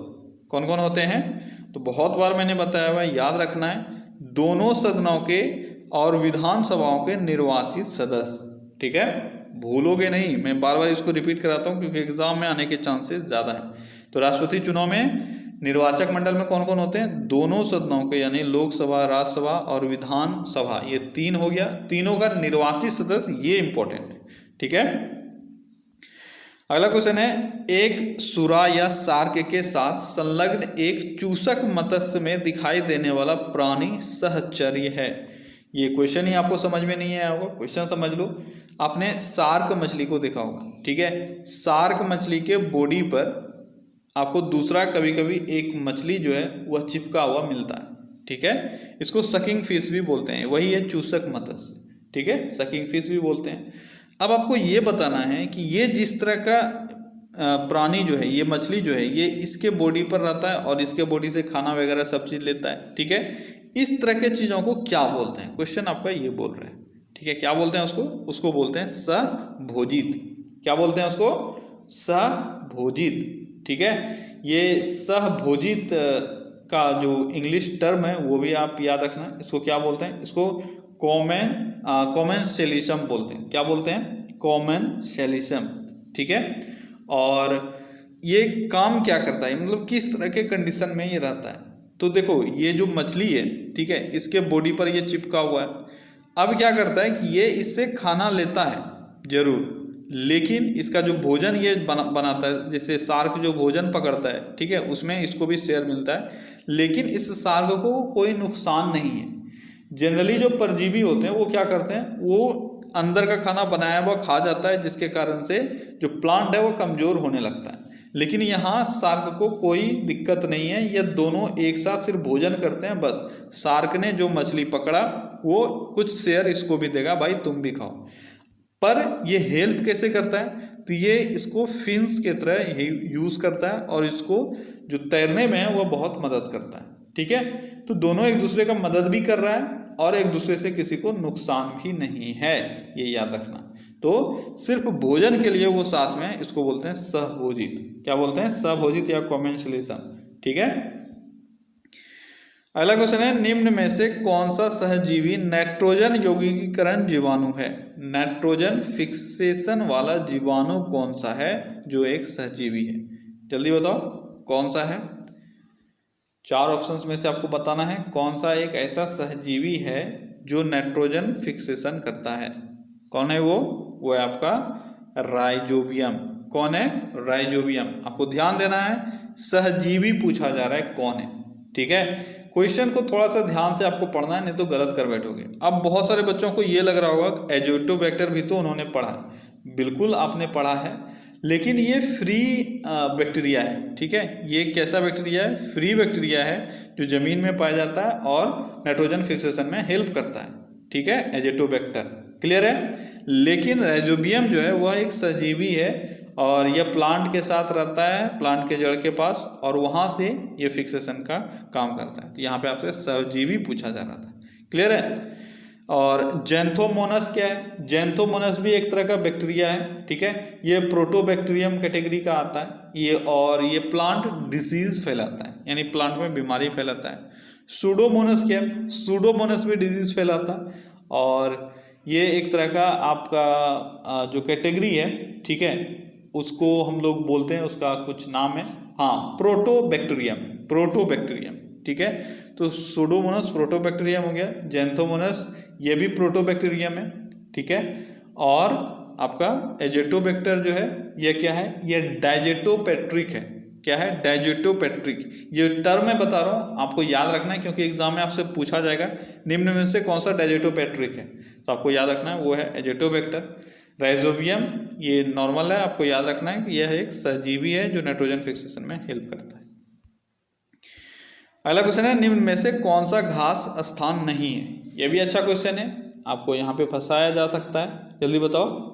कौन कौन होते हैं? तो बहुत बार मैंने बताया हुआ, याद रखना है, दोनों सदनों के और विधानसभाओं के निर्वाचित सदस्य, ठीक है, भूलोगे नहीं। मैं बार बार इसको रिपीट कराता हूँ क्योंकि एग्जाम में आने के चांसेस ज़्यादा है। तो राष्ट्रपति चुनाव में निर्वाचक मंडल में कौन कौन होते हैं? दोनों सदनों के, यानी लोकसभा, राज्यसभा और विधानसभा, ये 3 हो गया। तीनों का निर्वाचित सदस्य, ये इंपॉर्टेंट है, ठीक है। अगला क्वेश्चन है, एक सुरा या शार्क के साथ संलग्न एक चूसक मत्स्य में दिखाई देने वाला प्राणी सहचर्य है। ये क्वेश्चन ही आपको समझ में नहीं आया होगा, क्वेश्चन समझ लो। आपने शार्क मछली को देखा होगा, ठीक है। शार्क मछली के बॉडी पर आपको दूसरा कभी कभी एक मछली जो है वह चिपका हुआ मिलता है, ठीक है। इसको सकिंग फिश भी बोलते हैं, वही है चूसक मत्स्य, ठीक है, सकिंग फिश भी बोलते हैं। अब आपको ये बताना है कि ये जिस तरह का प्राणी जो है, ये मछली जो है, ये इसके बॉडी पर रहता है और इसके बॉडी से खाना वगैरह सब चीज़ लेता है, ठीक है। इस तरह के चीज़ों को क्या बोलते हैं? क्वेश्चन आपका ये बोल रहा है, ठीक है। क्या बोलते हैं उसको? उसको बोलते हैं सहभोजित। क्या बोलते हैं उसको? सहभोजित, ठीक है। ये सहभोजित का जो इंग्लिश टर्म है वो भी आप याद रखना, इसको क्या बोलते हैं, इसको कॉमेंसलिज्म बोलते हैं। क्या बोलते हैं? कॉमेंसलिज्म, ठीक है। और ये काम क्या करता है, मतलब किस तरह के कंडीशन में ये रहता है। तो देखो ये जो मछली है, ठीक है, इसके बॉडी पर ये चिपका हुआ है। अब क्या करता है कि ये इससे खाना लेता है जरूर, लेकिन इसका जो भोजन ये बनाता है, जैसे शार्क जो भोजन पकड़ता है, ठीक है, उसमें इसको भी शेयर मिलता है, लेकिन इस शार्क को कोई नुकसान नहीं है। जनरली जो परजीवी होते हैं वो क्या करते हैं, वो अंदर का खाना बनाया हुआ खा जाता है, जिसके कारण से जो प्लांट है वो कमजोर होने लगता है। लेकिन यहाँ शार्क को कोई दिक्कत नहीं है, ये दोनों एक साथ सिर्फ भोजन करते हैं बस। शार्क ने जो मछली पकड़ा वो कुछ शेयर इसको भी देगा, भाई तुम भी खाओ। पर ये हेल्प कैसे करता है, तो ये इसको फिन्स के तरह यूज करता है और इसको जो तैरने में है वो बहुत मदद करता है, ठीक है। तो दोनों एक दूसरे का मदद भी कर रहा है और एक दूसरे से किसी को नुकसान भी नहीं है, ये याद रखना। तो सिर्फ भोजन के लिए वो साथ में, इसको बोलते हैं सहभोजित। क्या बोलते हैं? सहभोजित या कॉमेंसलिज्म, ठीक है। अगला क्वेश्चन है, निम्न में से कौन सा सहजीवी नाइट्रोजन यौगिकीकरण जीवाणु है? नाइट्रोजन फिक्सेशन वाला जीवाणु कौन सा है जो एक सहजीवी है? जल्दी बताओ कौन सा है। 4 ऑप्शंस में से आपको बताना है कौन सा एक ऐसा सहजीवी है जो नाइट्रोजन फिक्सेशन करता है। कौन है वो है आपका राइजोबियम। कौन है? राइजोबियम। आपको ध्यान देना है, सहजीवी पूछा जा रहा है कौन है, ठीक है। क्वेश्चन को थोड़ा सा ध्यान से आपको पढ़ना है, नहीं तो गलत कर बैठोगे। अब बहुत सारे बच्चों को ये लग रहा होगा एजोटोबैक्टर भी तो उन्होंने पढ़ा है। बिल्कुल आपने पढ़ा है, लेकिन ये फ्री बैक्टीरिया है, ठीक है। ये कैसा बैक्टीरिया है? फ्री बैक्टीरिया है जो जमीन में पाया जाता है और नाइट्रोजन फिक्सेशन में हेल्प करता है, ठीक है, एजोटोबैक्टर। क्लियर है। लेकिन राइजोबियम जो है वह एक सजीवी है और यह प्लांट के साथ रहता है, प्लांट के जड़ के पास, और वहां से ये फिक्सेशन का काम करता है। तो यहाँ पे आपसे सजीवी पूछा जा रहा था। क्लियर है। और जैंथोमोनस क्या है? जैंथोमोनस भी एक तरह का बैक्टीरिया है, ठीक है। ये प्रोटोबैक्टीरियम कैटेगरी का आता है ये, और ये प्लांट डिजीज फैलाता है, यानी प्लांट में बीमारी फैलाता है। सूडोमोनस क्या है? सूडोमोनस भी डिजीज फैलाता है, और ये एक तरह का आपका जो कैटेगरी है, ठीक है, उसको हम लोग बोलते हैं, उसका कुछ नाम है, हाँ, प्रोटोबैक्टीरियम। प्रोटोबैक्टीरियम, ठीक है। तो सूडोमोनस प्रोटोबैक्टीरियम हो गया, जैंथोमोनस ये भी प्रोटोबैक्टीरियम है, ठीक है। और आपका एजेटोबैक्टर जो है ये क्या है? ये डाइजेटोपेट्रिक है। क्या है? डाइजेटोपेट्रिक। ये टर्म मैं बता रहा हूँ, आपको याद रखना है क्योंकि एग्जाम में आपसे पूछा जाएगा निम्न में से कौन सा डाइजेटोपेट्रिक है, तो आपको याद रखना है वो है एजेटोबैक्टर। राइजोबियम ये नॉर्मल है, आपको याद रखना है कि यह एक सजीवी है जो नाइट्रोजन फिक्सेशन में हेल्प करता है। अगला क्वेश्चन है, निम्न में से कौन सा घास स्थान नहीं है? यह भी अच्छा क्वेश्चन है, आपको यहाँ पे फंसाया जा सकता है। जल्दी बताओ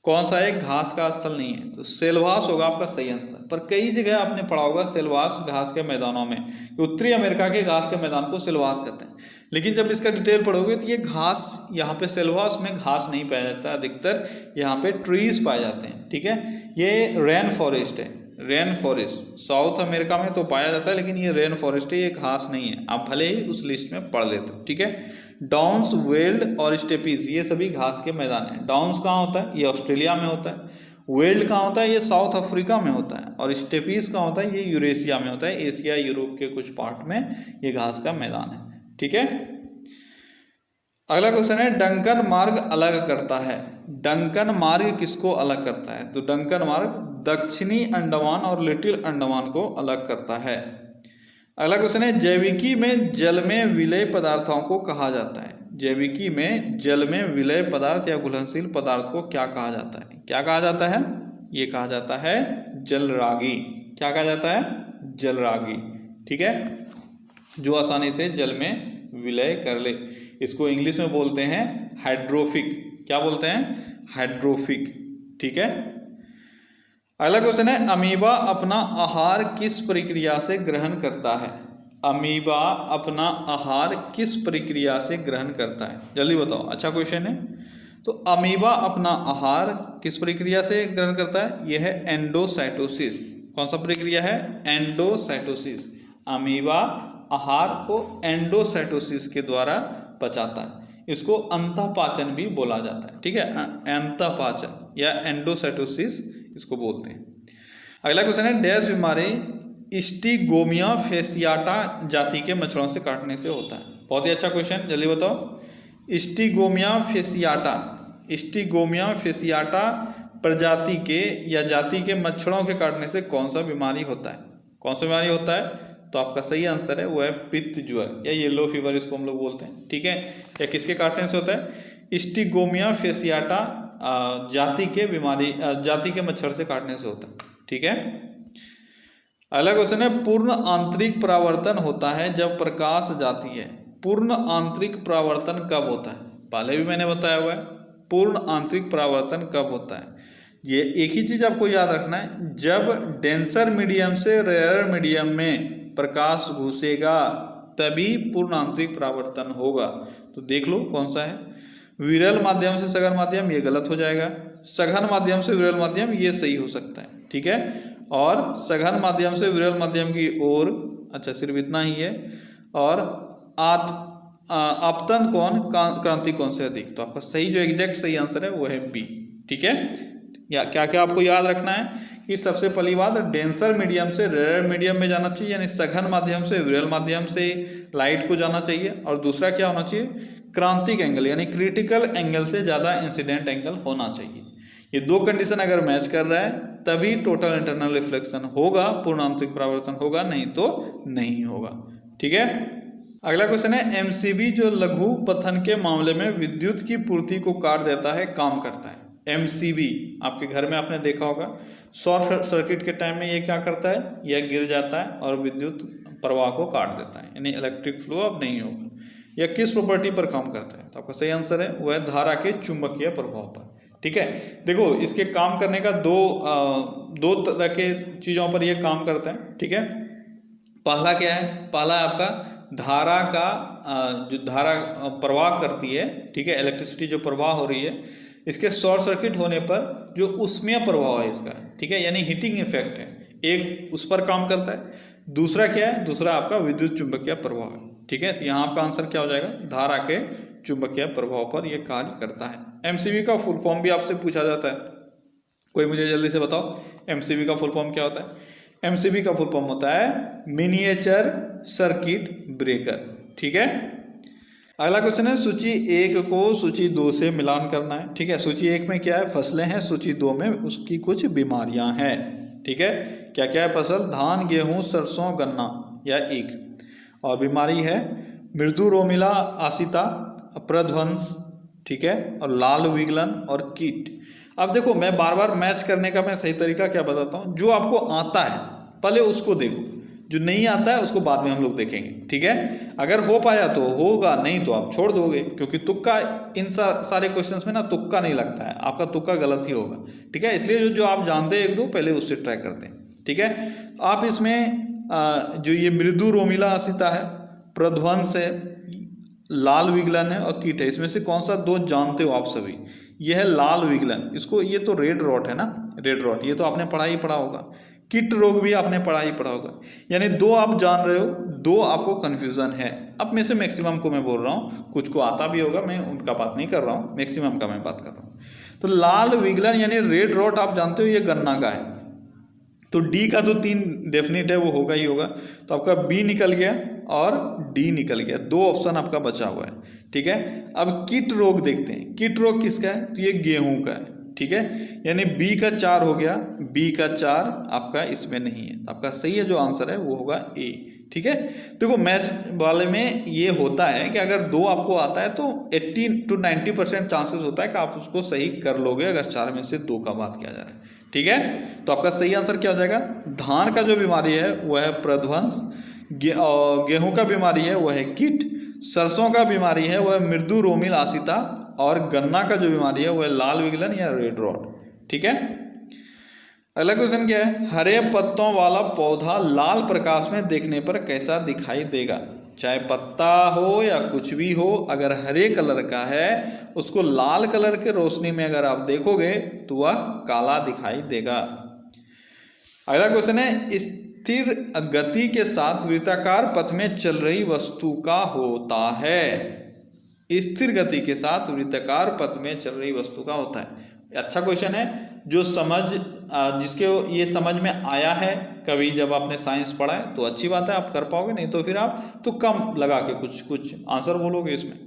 कौन सा एक घास का स्थल नहीं है? तो सेल्वास होगा आपका सही आंसर। पर कई जगह आपने पढ़ा होगा सेल्वास घास के मैदानों में, उत्तरी अमेरिका के घास के मैदान को सेल्वास कहते हैं, लेकिन जब इसका डिटेल पढ़ोगे तो ये घास, यहाँ पे सेल्वास में घास नहीं पाया जाता, अधिकतर यहाँ पे ट्रीज पाए जाते हैं, ठीक है। ये रेन फॉरेस्ट है, रेन फॉरेस्ट साउथ अमेरिका में तो पाया जाता है, लेकिन ये रेन फॉरेस्ट है, ये घास नहीं है। आप भले ही उस लिस्ट में पढ़ लेते हो, ठीक है। डाउन्स, वेल्ड और स्टेपीज ये सभी घास के मैदान हैं। डाउन्स कहाँ होता है? ये ऑस्ट्रेलिया में होता है। वेल्ड कहाँ होता है? ये साउथ अफ्रीका में होता है। और स्टेपीज कहाँ होता है? ये यूरेशिया में होता है, एशिया यूरोप के कुछ पार्ट में ये घास का मैदान है, ठीक है। अगला क्वेश्चन है, डंकन मार्ग अलग करता है। डंकन मार्ग किसको अलग करता है? तो डंकन मार्ग दक्षिणी अंडमान और लिटिल अंडमान को अलग करता है। अगला क्वेश्चन है, जैविकी में जल में विलय पदार्थों को कहा जाता है। जैविकी में जल में विलय पदार्थ या घुलनशील पदार्थ को क्या कहा जाता है? क्या कहा जाता है? ये कहा जाता है जलरागी। क्या कहा जाता है? जलरागी, ठीक है, जो आसानी से जल में विलय कर ले। इसको इंग्लिश में बोलते हैं हाइड्रोफिक। क्या बोलते हैं? हाइड्रोफिक, ठीक है। अगला क्वेश्चन है, अमीबा अपना आहार किस प्रक्रिया से ग्रहण करता है? अमीबा अपना आहार किस प्रक्रिया से ग्रहण करता है? जल्दी बताओ, अच्छा क्वेश्चन है। तो अमीबा अपना आहार किस प्रक्रिया से ग्रहण करता है? यह है एंडोसाइटोसिस। कौन सा प्रक्रिया है? एंडोसाइटोसिस। अमीबा आहार को एंडोसाइटोसिस के द्वारा पचाता है, इसको अंतःपाचन भी बोला जाता है। ठीक है, अंतःपाचन या एंडोसाइटोसिस इसको बोलते हैं। अगला क्वेश्चन है, डैश बीमारी स्टिगोमिया फेसियाटा जाति के मच्छरों से काटने से होता है। बहुत ही अच्छा क्वेश्चन, जल्दी बताओ। स्टिगोमिया फेसियाटा, स्टिगोमिया फेसियाटा प्रजाति के या जाति के मच्छरों के काटने से कौन सा बीमारी होता है? कौन सा बीमारी होता है? तो आपका सही आंसर है वो है पित्त ज्वर या येलो फीवर इसको हम लोग बोलते हैं। ठीक है, या किसके काटने से होता है? स्टिगोमिया फेसियाटा जाति के बीमारी जाति के मच्छर से काटने से होता है। ठीक है, अगला क्वेश्चन है, पूर्ण आंतरिक परावर्तन होता है जब प्रकाश जाती है। पूर्ण आंतरिक परावर्तन कब होता है? पहले भी मैंने बताया हुआ है, पूर्ण आंतरिक परावर्तन कब होता है। ये एक ही चीज आपको याद रखना है, जब डेंसर मीडियम से रेयर मीडियम में प्रकाश घुसेगा तभी पूर्ण आंतरिक परावर्तन होगा। तो देख लो कौन सा है। विरल माध्यम से सघन माध्यम ये गलत हो जाएगा, सघन माध्यम से विरल माध्यम ये सही हो सकता है। ठीक है, और सघन माध्यम से विरल माध्यम की ओर, अच्छा सिर्फ इतना ही है। और आपतन कौन क्रांति कौन से अधिक? तो आपका सही जो एग्जैक्ट सही आंसर है वो है बी। ठीक है, या क्या क्या आपको याद रखना है कि सबसे पहली बात, डेंसर मीडियम से रेयर मीडियम में जाना चाहिए, यानी सघन माध्यम से विरल माध्यम से लाइट को जाना चाहिए। और दूसरा क्या होना चाहिए? क्रांतिक एंगल यानी क्रिटिकल एंगल से ज़्यादा इंसिडेंट एंगल होना चाहिए। ये दो कंडीशन अगर मैच कर रहा है तभी टोटल इंटरनल रिफ्लेक्शन होगा, पूर्ण आंतरिक परावर्तन होगा, नहीं तो नहीं होगा। ठीक है, अगला क्वेश्चन है, एमसीबी जो लघु पथन के मामले में विद्युत की पूर्ति को काट देता है, काम करता है। एमसीबी आपके घर में आपने देखा होगा, शॉर्ट सर्किट के टाइम में ये क्या करता है? यह गिर जाता है और विद्युत प्रवाह को काट देता है, यानी इलेक्ट्रिक फ्लो अब नहीं होगा। यह किस प्रॉपर्टी पर काम करता है? तो आपका सही आंसर है वह धारा के चुंबकीय प्रभाव पर। ठीक है, देखो इसके काम करने का दो तरह के चीज़ों पर यह काम करता है। ठीक है, पहला क्या है? पहला आपका धारा का जो धारा प्रवाह करती है, ठीक है, इलेक्ट्रिसिटी जो प्रवाह हो रही है, इसके शॉर्ट सर्किट होने पर जो ऊष्मीय प्रभाव है इसका, ठीक है, यानी हीटिंग इफेक्ट है, एक उस पर काम करता है। दूसरा क्या है? दूसरा आपका विद्युत चुंबकीय प्रभाव है। ठीक है, तो यहाँ आपका आंसर क्या हो जाएगा? धारा के चुंबकीय प्रभाव पर यह कार्य करता है। एमसीबी का फुल फॉर्म भी आपसे पूछा जाता है, कोई मुझे जल्दी से बताओ एमसीबी का फुल फॉर्म क्या होता है? एमसीबी का फुल फॉर्म होता है मिनिएचर सर्किट ब्रेकर। ठीक है, अगला क्वेश्चन है, सूची 1 को सूची 2 से मिलान करना है। ठीक है, सूची 1 में क्या है? फसलें हैं, सूची 2 में उसकी कुछ बीमारियां हैं। ठीक है, क्या क्या है? फसल, धान, गेहूं, सरसों, गन्ना या ईख। और बीमारी है मृदु रोमिला आसिता, प्रध्वंस, ठीक है, और लाल विगलन और कीट। अब देखो मैं बार बार मैच करने का मैं सही तरीका क्या बताता हूँ, जो आपको आता है पहले उसको देखो, जो नहीं आता है उसको बाद में हम लोग देखेंगे। ठीक है, अगर हो पाया तो होगा, नहीं तो आप छोड़ दोगे, क्योंकि तुक्का इन सारे क्वेश्चंस में ना तुक्का नहीं लगता है, आपका तुक्का गलत ही होगा। ठीक है, इसलिए जो आप जानते हैं 1-2 पहले उससे ट्राई करते हैं। ठीक है, आप इसमें जो ये मृदु रोमिला आसिता है, प्रध्वंस है, लाल विगलन है और कीट है, इसमें से कौन सा 2 जानते हो आप सभी? ये है लाल विगलन, इसको ये तो रेड रॉट है ना, रेड रॉट, ये तो आपने पढ़ा होगा। कीट रोग भी आपने पढ़ा होगा, यानी 2 आप जान रहे हो, 2 आपको कन्फ्यूजन है। अब में से मैक्सिमम को मैं बोल रहा हूँ, कुछ को आता भी होगा, मैं उनका बात नहीं कर रहा हूँ, मैक्सिमम का मैं बात कर रहा हूँ। तो लाल विगलन यानी रेड रॉट आप जानते हो, ये गन्ना का है, तो डी का तो 3 डेफिनेट है, वो होगा ही होगा। तो आपका बी निकल गया और डी निकल गया, 2 ऑप्शन आपका बचा हुआ है। ठीक है, अब कीट रोग देखते हैं, कीट रोग किसका है? तो ये गेहूं का है। ठीक है, यानी बी का 4 हो गया, बी का 4 आपका इसमें नहीं है, आपका सही है जो आंसर है वो होगा ए। ठीक है, देखो मैथ्स वाले में ये होता है कि अगर 2 आपको आता है तो 80 to 90% चांसेस होता है कि आप उसको सही कर लोगे, अगर 4 में से 2 का बात किया जा रहा है। ठीक है, तो आपका सही आंसर क्या हो जाएगा? धान का जो बीमारी है वह है प्रध्वंस, गेहूं का बीमारी है वह है कीट, सरसों का बीमारी है वह मृदु रोमिल आसिता, और गन्ना का जो बीमारी है वह लाल विगलन या रेड रॉट। ठीक है, अगला क्वेश्चन क्या है? हरे पत्तों वाला पौधा लाल प्रकाश में देखने पर कैसा दिखाई देगा? चाहे पत्ता हो या कुछ भी हो, अगर हरे कलर का है उसको लाल कलर के रोशनी में अगर आप देखोगे तो वह काला दिखाई देगा। अगला क्वेश्चन है स्थिर गति के साथ वृत्ताकार पथ में चल रही वस्तु का होता है। स्थिर गति के साथ वृत्ताकार पथ में चल रही वस्तु का होता है। अच्छा क्वेश्चन है, जो जिसके ये समझ में आया है कभी जब आपने साइंस पढ़ा है तो अच्छी बात है, आप कर पाओगे, नहीं तो फिर आप तो कम लगा के कुछ आंसर बोलोगे। इसमें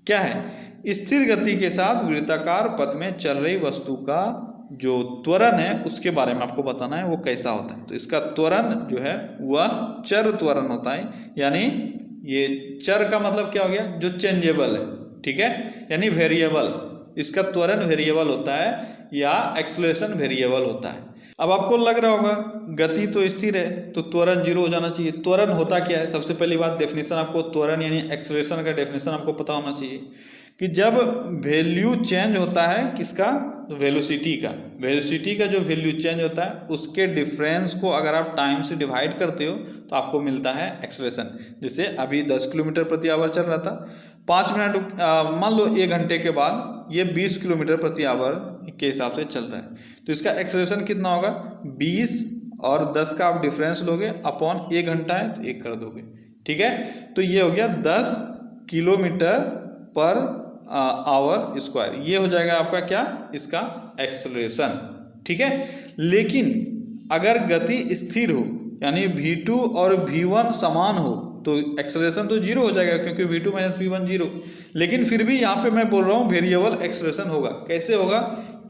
क्या है, स्थिर गति के साथ वृत्ताकार पथ में चल रही वस्तु का जो त्वरण है उसके बारे में आपको बताना है वो कैसा होता है। तो इसका त्वरण जो है वह चर त्वरण होता है, यानी ये चर का मतलब क्या हो गया, जो चेंजेबल है, ठीक है, यानी वेरिएबल। इसका त्वरण वेरिएबल होता है या एक्सेलरेशन वेरिएबल होता है। अब आपको लग रहा होगा गति तो स्थिर है तो त्वरण 0 हो जाना चाहिए। त्वरण होता क्या है, सबसे पहली बात डेफिनेशन आपको त्वरण यानी एक्सेलरेशन का डेफिनेशन आपको पता होना चाहिए कि जब वैल्यू चेंज होता है किसका, वेलोसिटी का जो वैल्यू चेंज होता है उसके डिफरेंस को अगर आप टाइम से डिवाइड करते हो तो आपको मिलता है एक्सेलरेशन। जैसे अभी 10 किलोमीटर प्रति आवर चल रहा था, 5 मिनट मान लो 1 घंटे के बाद ये 20 किलोमीटर प्रति आवर के हिसाब से चल रहा है, तो इसका एक्सेलरेशन कितना होगा, 20 और 10 का आप डिफरेंस लोगे अपॉन 1 घंटा है तो 1 कर दोगे, ठीक है। तो ये हो गया 10 किलोमीटर पर आवर स्क्वायर, ये हो जाएगा आपका क्या, इसका एक्सेलरेशन, ठीक है। लेकिन अगर गति स्थिर हो यानी v2 और v1 समान हो तो एक्सेलरेशन तो 0 हो जाएगा क्योंकि v2 माइनस v1 0। लेकिन फिर भी यहाँ पे मैं बोल रहा हूँ वेरिएबल एक्सेलरेशन होगा। कैसे होगा,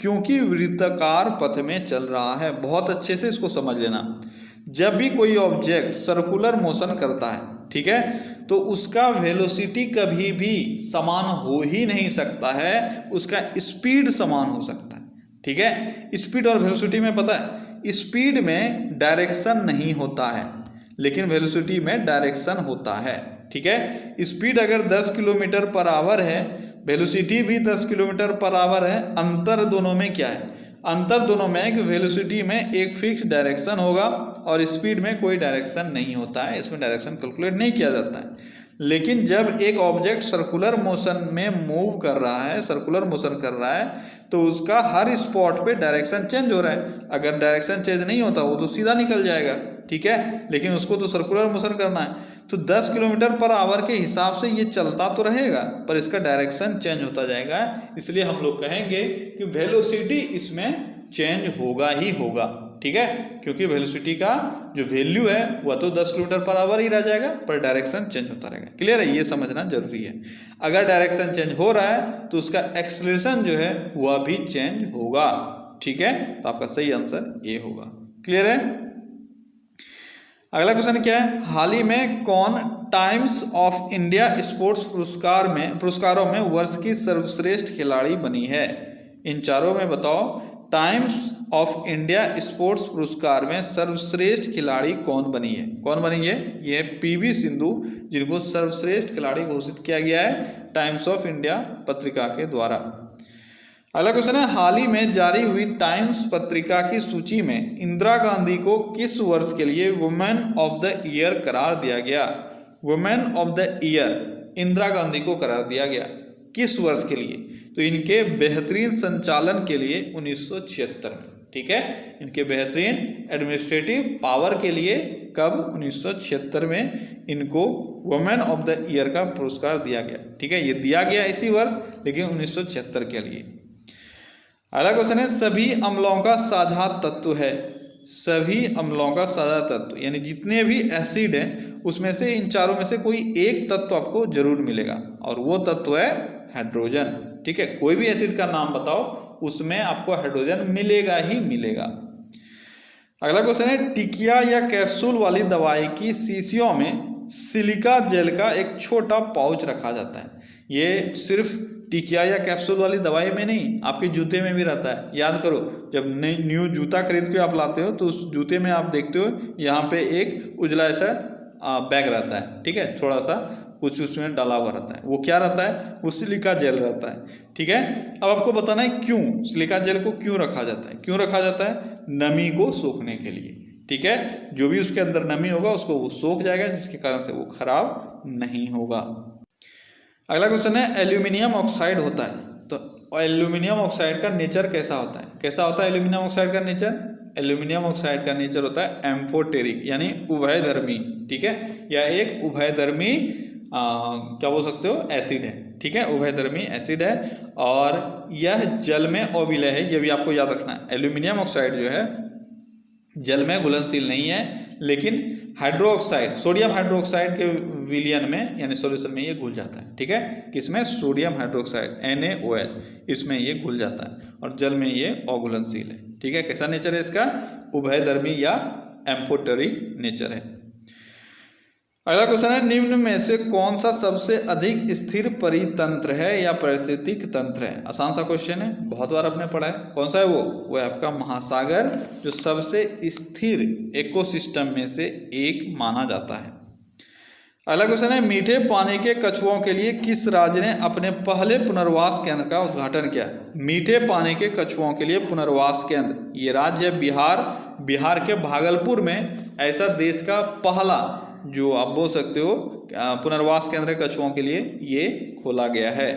क्योंकि वृत्ताकार पथ में चल रहा है। बहुत अच्छे से इसको समझ लेना, जब भी कोई ऑब्जेक्ट सर्कुलर मोशन करता है, ठीक है, तो उसका वेलोसिटी कभी भी समान हो ही नहीं सकता है, उसका स्पीड समान हो सकता है, ठीक है। स्पीड और वेलोसिटी में पता है, स्पीड में डायरेक्शन नहीं होता है लेकिन वेलोसिटी में डायरेक्शन होता है, ठीक है। स्पीड अगर 10 किलोमीटर पर आवर है, वेलोसिटी भी 10 किलोमीटर पर आवर है, अंतर दोनों में क्या है, अंतर दोनों में कि वेलोसिटी में एक फिक्स डायरेक्शन होगा और स्पीड में कोई डायरेक्शन नहीं होता है, इसमें डायरेक्शन कैलकुलेट नहीं किया जाता है। लेकिन जब एक ऑब्जेक्ट सर्कुलर मोशन में मूव कर रहा है, सर्कुलर मोशन कर रहा है, तो उसका हर स्पॉट पे डायरेक्शन चेंज हो रहा है। अगर डायरेक्शन चेंज नहीं होता वो तो सीधा निकल जाएगा, ठीक है, लेकिन उसको तो सर्कुलर मोशन करना है, तो 10 किलोमीटर पर आवर के हिसाब से ये चलता तो रहेगा पर इसका डायरेक्शन चेंज होता जाएगा। इसलिए हम लोग कहेंगे कि वेलोसिटी इसमें चेंज होगा ही होगा, ठीक है, क्योंकि वेलोसिटी का जो वैल्यू है वह तो 10 किलोमीटर पर आवर ही रह जाएगा पर डायरेक्शन चेंज होता रहेगा। क्लियर है, ये समझना जरूरी है। अगर डायरेक्शन चेंज हो रहा है तो उसका एक्सेलरेशन जो है वह भी चेंज होगा, ठीक है। तो आपका सही आंसर ए होगा। क्लियर है। अगला क्वेश्चन क्या है, हाल ही में कौन टाइम्स ऑफ इंडिया स्पोर्ट्स पुरस्कारों में वर्ष की सर्वश्रेष्ठ खिलाड़ी बनी है। इन चारों में बताओ, टाइम्स ऑफ इंडिया स्पोर्ट्स पुरस्कार में सर्वश्रेष्ठ खिलाड़ी कौन बनी है, कौन बनी है, ये पीवी सिंधु, जिनको सर्वश्रेष्ठ खिलाड़ी घोषित किया गया है टाइम्स ऑफ इंडिया पत्रिका के द्वारा। अगला क्वेश्चन है, हाल ही में जारी हुई टाइम्स पत्रिका की सूची में इंदिरा गांधी को किस वर्ष के लिए वुमेन ऑफ द ईयर करार दिया गया। Women of the year Indira Gandhi को करार दिया गया, किस वर्ष के लिए, तो इनके बेहतरीन संचालन के लिए 1976 में, ठीक है, इनके बेहतरीन एडमिनिस्ट्रेटिव पावर के लिए कब, 1976 में इनको वुमेन ऑफ द ईयर का पुरस्कार दिया गया, ठीक है। ये दिया गया इसी वर्ष लेकिन 1976 के लिए। अगला क्वेश्चन है, सभी अम्लों का साझा तत्व है। सभी अम्लों का साझा तत्व यानी जितने भी एसिड हैं उसमें से इन चारों में से कोई एक तत्व आपको जरूर मिलेगा और वो तत्व है हाइड्रोजन, ठीक है। कोई भी एसिड का नाम बताओ उसमें आपको हाइड्रोजन मिलेगा ही मिलेगा। अगला क्वेश्चन है, टिकिया या कैप्सूल वाली दवाई की शीशियों में सिलिका जेल का एक छोटा पाउच रखा जाता है। ये सिर्फ टिकिया या कैप्सूल वाली दवाई में नहीं, आपके जूते में भी रहता है। याद करो, जब न्यू जूता खरीद के आप लाते हो तो उस जूते में आप देखते हो यहाँ पे एक उजला ऐसा बैग रहता है, ठीक है, थोड़ा सा कुछ उसमें डाला हुआ रहता है, वो क्या रहता है, वो सिलिका जेल रहता है, ठीक है। अब आपको बताना है क्यों सिलिका जेल को क्यों रखा जाता है। क्यों रखा जाता है, नमी को सोखने के लिए, ठीक है। जो भी उसके अंदर नमी होगा उसको वो सोख जाएगा जिसके कारण से वो खराब नहीं होगा। अगला क्वेश्चन है, एल्यूमिनियम ऑक्साइड होता है, तो एल्यूमिनियम ऑक्साइड का नेचर कैसा होता है, कैसा होता है एल्यूमिनियम ऑक्साइड का नेचर, एल्यूमिनियम ऑक्साइड का नेचर होता है एम्फोटेरिक यानी उभयधर्मी, ठीक है, या एक उभयधर्मी क्या बोल सकते हो एसिड है, ठीक है, उभयधर्मी एसिड है और यह जल में अविलय है, ये भी आपको याद रखना है। एल्यूमिनियम ऑक्साइड जो है जल में घुलनशील नहीं है, लेकिन हाइड्रोक्साइड सोडियम हाइड्रोक्साइड के विलयन में यानी सॉल्यूशन में ये घुल जाता है, ठीक है, किसमें सोडियम हाइड्रोक्साइड NaOH इसमें ये घुल जाता है और जल में ये अघुलनशील है, ठीक है। कैसा नेचर है इसका? उभयधर्मी या एम्फोटेरिक नेचर है। अगला क्वेश्चन है निम्न में से कौन सा सबसे अधिक स्थिर परितंत्र है या पारिस्थितिक तंत्र है? आसान सा क्वेश्चन है, बहुत बार आपने पढ़ा है। कौन सा है वो है आपका महासागर, जो सबसे स्थिर इकोसिस्टम में से एक माना जाता है। अगला क्वेश्चन है मीठे पानी के कछुओं के लिए किस राज्य ने अपने पहले पुनर्वास केंद्र का उद्घाटन किया? मीठे पानी के कछुओं के लिए पुनर्वास केंद्र, ये राज्य है बिहार के भागलपुर में ऐसा देश का पहला जो आप बोल सकते हो पुनर्वास केंद्र कछुओं के लिए ये खोला गया है।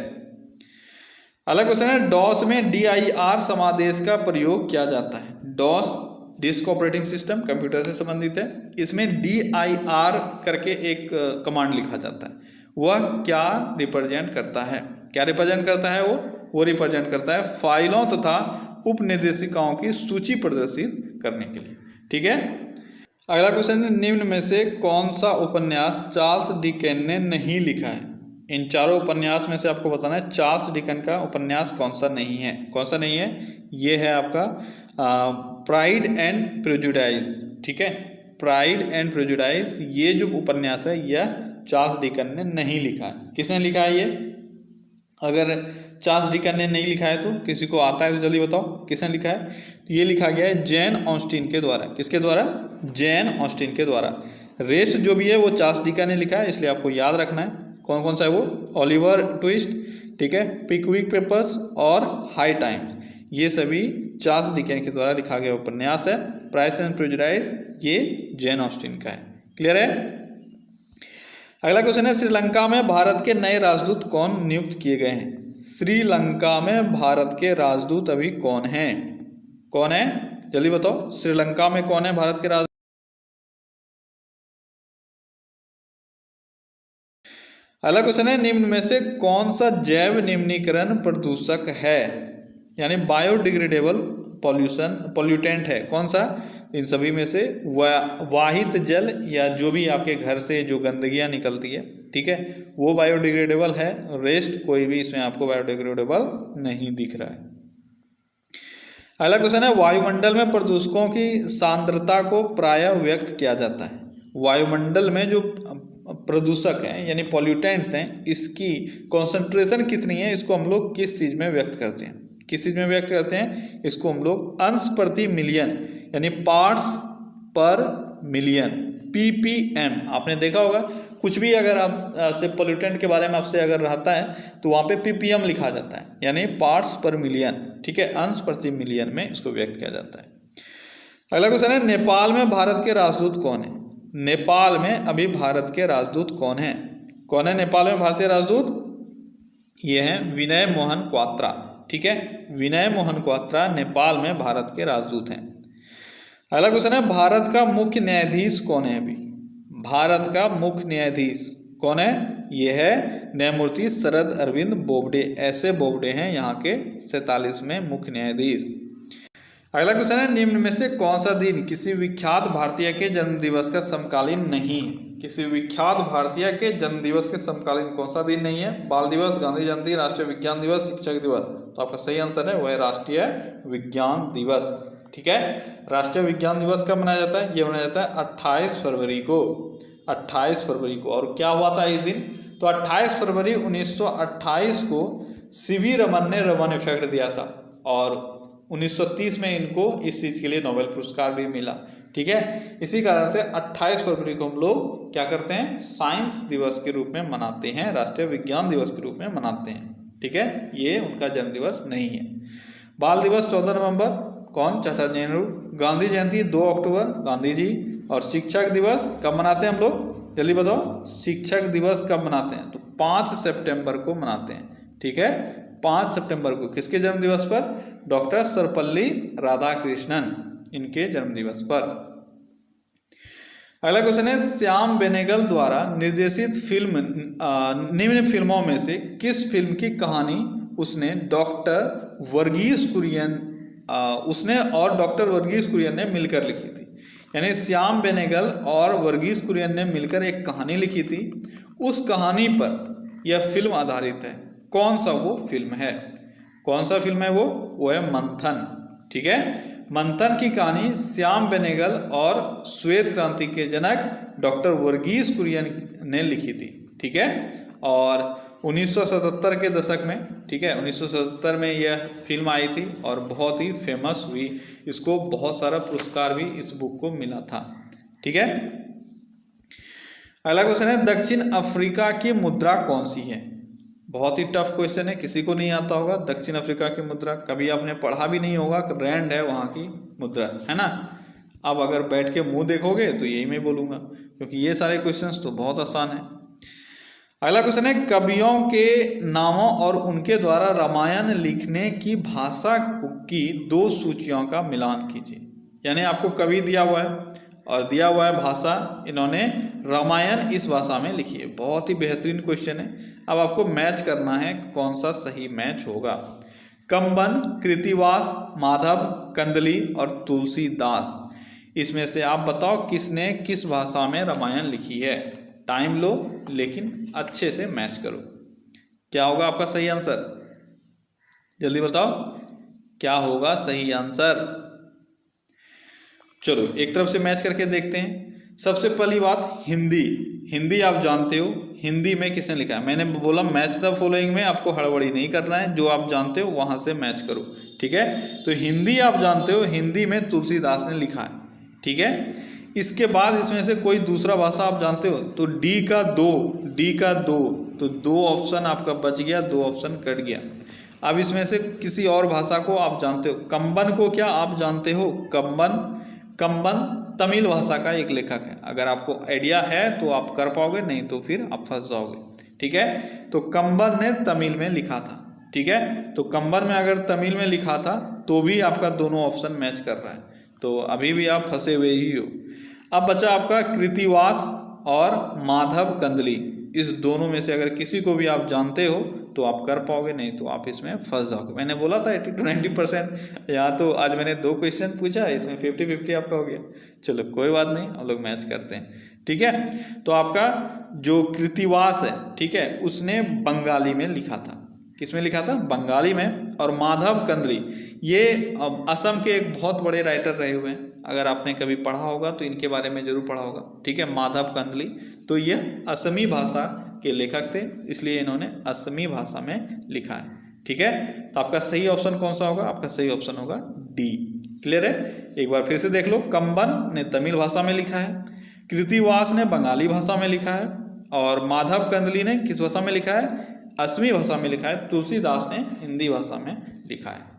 अगला क्वेश्चन है डॉस में DIR समादेश का प्रयोग किया जाता है। DOS disk operating system computer से संबंधित है, इसमें DIR करके एक कमांड लिखा जाता है। वह क्या रिप्रेजेंट करता है? क्या रिप्रेजेंट करता है? वो रिप्रेजेंट करता है फाइलों तथा उपनिर्देशिकाओं की सूची प्रदर्शित करने के लिए, ठीक है। अगला क्वेश्चन है निम्न में से कौन सा उपन्यास चार्ल्स डिकेन ने नहीं लिखा है? इन चारों उपन्यास में से आपको बताना है चार्ल्स डिकेन का उपन्यास कौन सा नहीं है। कौन सा नहीं है? ये है आपका प्राइड एंड प्रेजुडाइज, ठीक है, प्राइड एंड प्रेजुडाइज। ये जो उपन्यास है यह चार्ल्स डिकेन ने नहीं लिखा है। किसने लिखा है ये? अगर चार्ल्स डिकेन ने नहीं लिखा है तो किसी को आता है तो जल्दी बताओ किसने लिखा है? तो ये लिखा गया है जेन ऑस्टिन के द्वारा। किसके द्वारा? जेन ऑस्टिन के द्वारा। रेस्ट जो भी है वो चार्ल्स डिकेन ने लिखा है, इसलिए आपको याद रखना है कौन कौन सा है वो। ओलिवर ट्विस्ट, ठीक है, पिकविक पेपर्स और हाई टाइम्स, ये सभी चार्ल्स डिकेन के द्वारा लिखा गया उपन्यास है। प्राइड एंड प्रेजुडाइज ये जेन ऑस्टिन का है। क्लियर है? अगला क्वेश्चन है श्रीलंका में भारत के नए राजदूत कौन नियुक्त किए गए हैं? श्रीलंका में भारत के राजदूत अभी कौन है? कौन है जल्दी बताओ। श्रीलंका में कौन है भारत के राजदूत? अगला क्वेश्चन है निम्न में से कौन सा जैव निम्नीकरण प्रदूषक है, यानी बायोडिग्रेडेबल पॉल्यूटेंट है? कौन सा? इन सभी में से वाहित जल या जो भी आपके घर से जो गंदगियां निकलती है, ठीक है, वो बायोडिग्रेडेबल है। रेस्ट कोई भी इसमें आपको बायोडिग्रेडेबल नहीं दिख रहा है। अगला क्वेश्चन है वायुमंडल में प्रदूषकों की सांद्रता को प्रायः व्यक्त किया जाता है। वायुमंडल में जो प्रदूषक हैं यानी पॉल्यूटेंट्स हैं, इसकी कॉन्सेंट्रेशन कितनी है, इसको हम लोग किस चीज़ में व्यक्त करते हैं? किस चीज़ में व्यक्त करते हैं? इसको हम लोग अंश प्रति मिलियन यानी पार्ट्स पर मिलियन ppm। आपने देखा होगा कुछ भी अगर आप से पोल्यूटेंट के बारे में आपसे अगर रहता है तो वहाँ पे ppm लिखा जाता है, यानी पार्ट्स पर मिलियन, ठीक है, अंश प्रति मिलियन में इसको व्यक्त किया जाता है। अगला क्वेश्चन है नेपाल में भारत के राजदूत कौन है? नेपाल में अभी भारत के राजदूत कौन है? कौन है नेपाल में भारतीय राजदूत? ये हैं विनय मोहन क्वात्रा, ठीक है, विनय मोहन क्वात्रा नेपाल में भारत के राजदूत हैं। अगला क्वेश्चन है भारत का मुख्य न्यायाधीश कौन है? अभी भारत का मुख्य न्यायाधीश कौन है? ये है न्यायमूर्ति शरद अरविंद बोबडे। ऐसे बोबडे हैं यहाँ के 47वें मुख्य न्यायाधीश। अगला क्वेश्चन है निम्न में से कौन सा दिन किसी विख्यात भारतीय के जन्म दिवस का समकालीन नहीं है? किसी विख्यात भारतीय के जन्म दिवस के समकालीन कौन सा दिन नहीं है? बाल दिवस, गांधी जयंती, राष्ट्रीय विज्ञान दिवस, शिक्षक दिवस। तो आपका सही आंसर है वो है राष्ट्रीय विज्ञान दिवस, ठीक है। राष्ट्रीय विज्ञान दिवस कब मनाया जाता है? ये मनाया जाता है 28 फरवरी को। 28 फरवरी को। और क्या हुआ था इस दिन? तो 28 फरवरी 1928 को सीवी रमन ने रमन इफेक्ट दिया था और 1930 में इनको इस चीज़ के लिए नोबेल पुरस्कार भी मिला, ठीक है। इसी कारण से 28 फरवरी को हम लोग क्या करते हैं? साइंस दिवस के रूप में मनाते हैं, राष्ट्रीय विज्ञान दिवस के रूप में मनाते हैं, ठीक है। ये उनका जन्म दिवस नहीं है। बाल दिवस 14 नवंबर, कौन? चाचा नेहरू। गांधी जयंती 2 अक्टूबर, गांधी जी। और शिक्षक दिवस कब मनाते हैं हम लोग? जल्दी बताओ, शिक्षक दिवस कब मनाते हैं? तो 5 सितंबर को मनाते हैं, ठीक है। 5 सितंबर को किसके जन्म दिवस पर? डॉक्टर सर्वपल्ली राधाकृष्णन, इनके जन्मदिवस पर। अगला क्वेश्चन है श्याम बेनेगल द्वारा निर्देशित फिल्म निम्न फिल्मों में से किस फिल्म की कहानी उसने और डॉक्टर वर्गीस कुरियन ने मिलकर लिखी थी। यानी श्याम बेनेगल और वर्गीस कुरियन ने मिलकर एक कहानी लिखी थी, उस कहानी पर यह फिल्म आधारित है। कौन सा वो फिल्म है? कौन सा फिल्म है वो है मंथन। ठीक है, मंथन की कहानी श्याम बेनेगल और श्वेत क्रांति के जनक डॉक्टर वर्गीस कुरियन ने लिखी थी। ठीक है, और 1977 के दशक में, ठीक है, 1977 में यह फिल्म आई थी और बहुत ही फेमस हुई। इसको बहुत सारा पुरस्कार भी इस बुक को मिला था। ठीक है, अगला क्वेश्चन है दक्षिण अफ्रीका की मुद्रा कौन सी है? बहुत ही टफ क्वेश्चन है, किसी को नहीं आता होगा। दक्षिण अफ्रीका की मुद्रा कभी आपने पढ़ा भी नहीं होगा, रैंड है वहाँ की मुद्रा, है ना। अब अगर बैठ के मुंह देखोगे तो यही मैं बोलूँगा, क्योंकि ये सारे क्वेश्चंस तो बहुत आसान है। अगला क्वेश्चन है कवियों के नामों और उनके द्वारा रामायण लिखने की भाषा की 2 सूचियों का मिलान कीजिए। यानी आपको कवि दिया हुआ है और दिया हुआ है भाषा, इन्होंने रामायण इस भाषा में लिखी है। बहुत ही बेहतरीन क्वेश्चन है। अब आपको मैच करना है, कौन सा सही मैच होगा। कंबन, कृतिवास, माधव, कंदली और तुलसीदास, इसमें से आप बताओ किसने किस भाषा में रामायण लिखी है। टाइम लो लेकिन अच्छे से मैच करो। क्या होगा आपका सही आंसर? जल्दी बताओ क्या होगा सही आंसर। चलो एक तरफ से मैच करके देखते हैं। सबसे पहली बात हिंदी आप जानते हो, हिंदी में किसने लिखा है? मैंने बोला मैच द फॉलोइंग में, आपको हड़बड़ी नहीं करना है, जो आप जानते हो वहां से मैच करो। ठीक है, तो हिंदी आप जानते हो, हिंदी में तुलसीदास ने लिखा है। ठीक है, इसके बाद इसमें से कोई दूसरा भाषा आप जानते हो तो डी का दो, तो 2 ऑप्शन आपका बच गया, 2 ऑप्शन कट गया। अब इसमें से किसी और भाषा को आप जानते हो। कंबन को क्या आप जानते हो? कंबन तमिल भाषा का एक लेखक है। अगर आपको आइडिया है तो आप कर पाओगे, नहीं तो फिर आप फंस जाओगे। ठीक है, तो कंबन ने तमिल में लिखा था। ठीक है, तो कंबन में अगर तमिल में लिखा था तो भी आपका दोनों ऑप्शन मैच कर रहा है, तो अभी भी आप फंसे हुए ही हो। अब बचा आपका कृतिवास और माधव कंदली, इस दोनों में से अगर किसी को भी आप जानते हो तो आप कर पाओगे, नहीं तो आप इसमें फंस जाओगे। मैंने बोला था 80 to 90%। यहाँ तो आज मैंने 2 क्वेश्चन पूछा, इसमें 50-50 आपका हो गया। चलो कोई बात नहीं, हम लोग मैच करते हैं। ठीक है, तो आपका जो कृतिवास है, ठीक है, उसने बंगाली में लिखा था। किस में लिखा था? बंगाली में। और माधव कंदली ये असम के एक बहुत बड़े राइटर रहे हुए हैं। अगर आपने कभी पढ़ा होगा तो इनके बारे में जरूर पढ़ा होगा। ठीक है, माधव कंदली, तो ये असमी भाषा के लेखक थे, इसलिए इन्होंने असमी भाषा में लिखा है। ठीक है, तो आपका सही ऑप्शन कौन सा होगा? आपका सही ऑप्शन होगा डी। क्लियर है? एक बार फिर से देख लो। कंबन ने तमिल भाषा में लिखा है, कृतिवास ने बंगाली भाषा में लिखा है, और माधव कंदली ने किस भाषा में लिखा है? असमी भाषा में लिखा है। तुलसीदास ने हिंदी भाषा में लिखा है।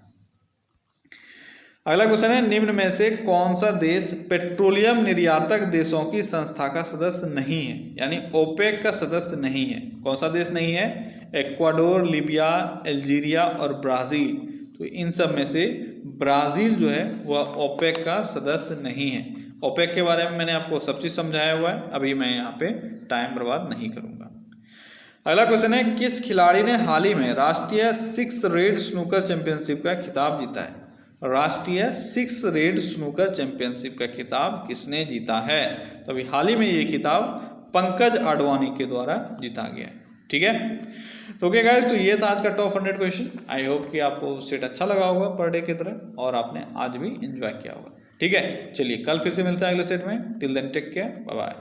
अगला क्वेश्चन है निम्न में से कौन सा देश पेट्रोलियम निर्यातक देशों की संस्था का सदस्य नहीं है? यानी ओपेक का सदस्य नहीं है। कौन सा देश नहीं है? इक्वाडोर, लीबिया, अल्जीरिया और ब्राज़ील। तो इन सब में से ब्राज़ील जो है वह ओपेक का सदस्य नहीं है। ओपेक के बारे में मैंने आपको सब चीज़ समझाया हुआ है, अभी मैं यहाँ पे टाइम बर्बाद नहीं करूँगा। अगला क्वेश्चन है किस खिलाड़ी ने हाल ही में राष्ट्रीय 6 रेड स्नूकर चैंपियनशिप का खिताब जीता है? राष्ट्रीय 6 रेड स्नूकर चैंपियनशिप का खिताब किसने जीता है? तो अभी हाल ही में ये खिताब पंकज आडवाणी के द्वारा जीता गया। ठीक है, तो ओके गाइस, तो ये था आज का टॉप 100 क्वेश्चन। आई होप कि आपको सेट अच्छा लगा होगा पर डे की तरह, और आपने आज भी एंजॉय किया होगा। ठीक है, चलिए कल फिर से मिलते हैं अगले सेट में। Till then take care, bye bye.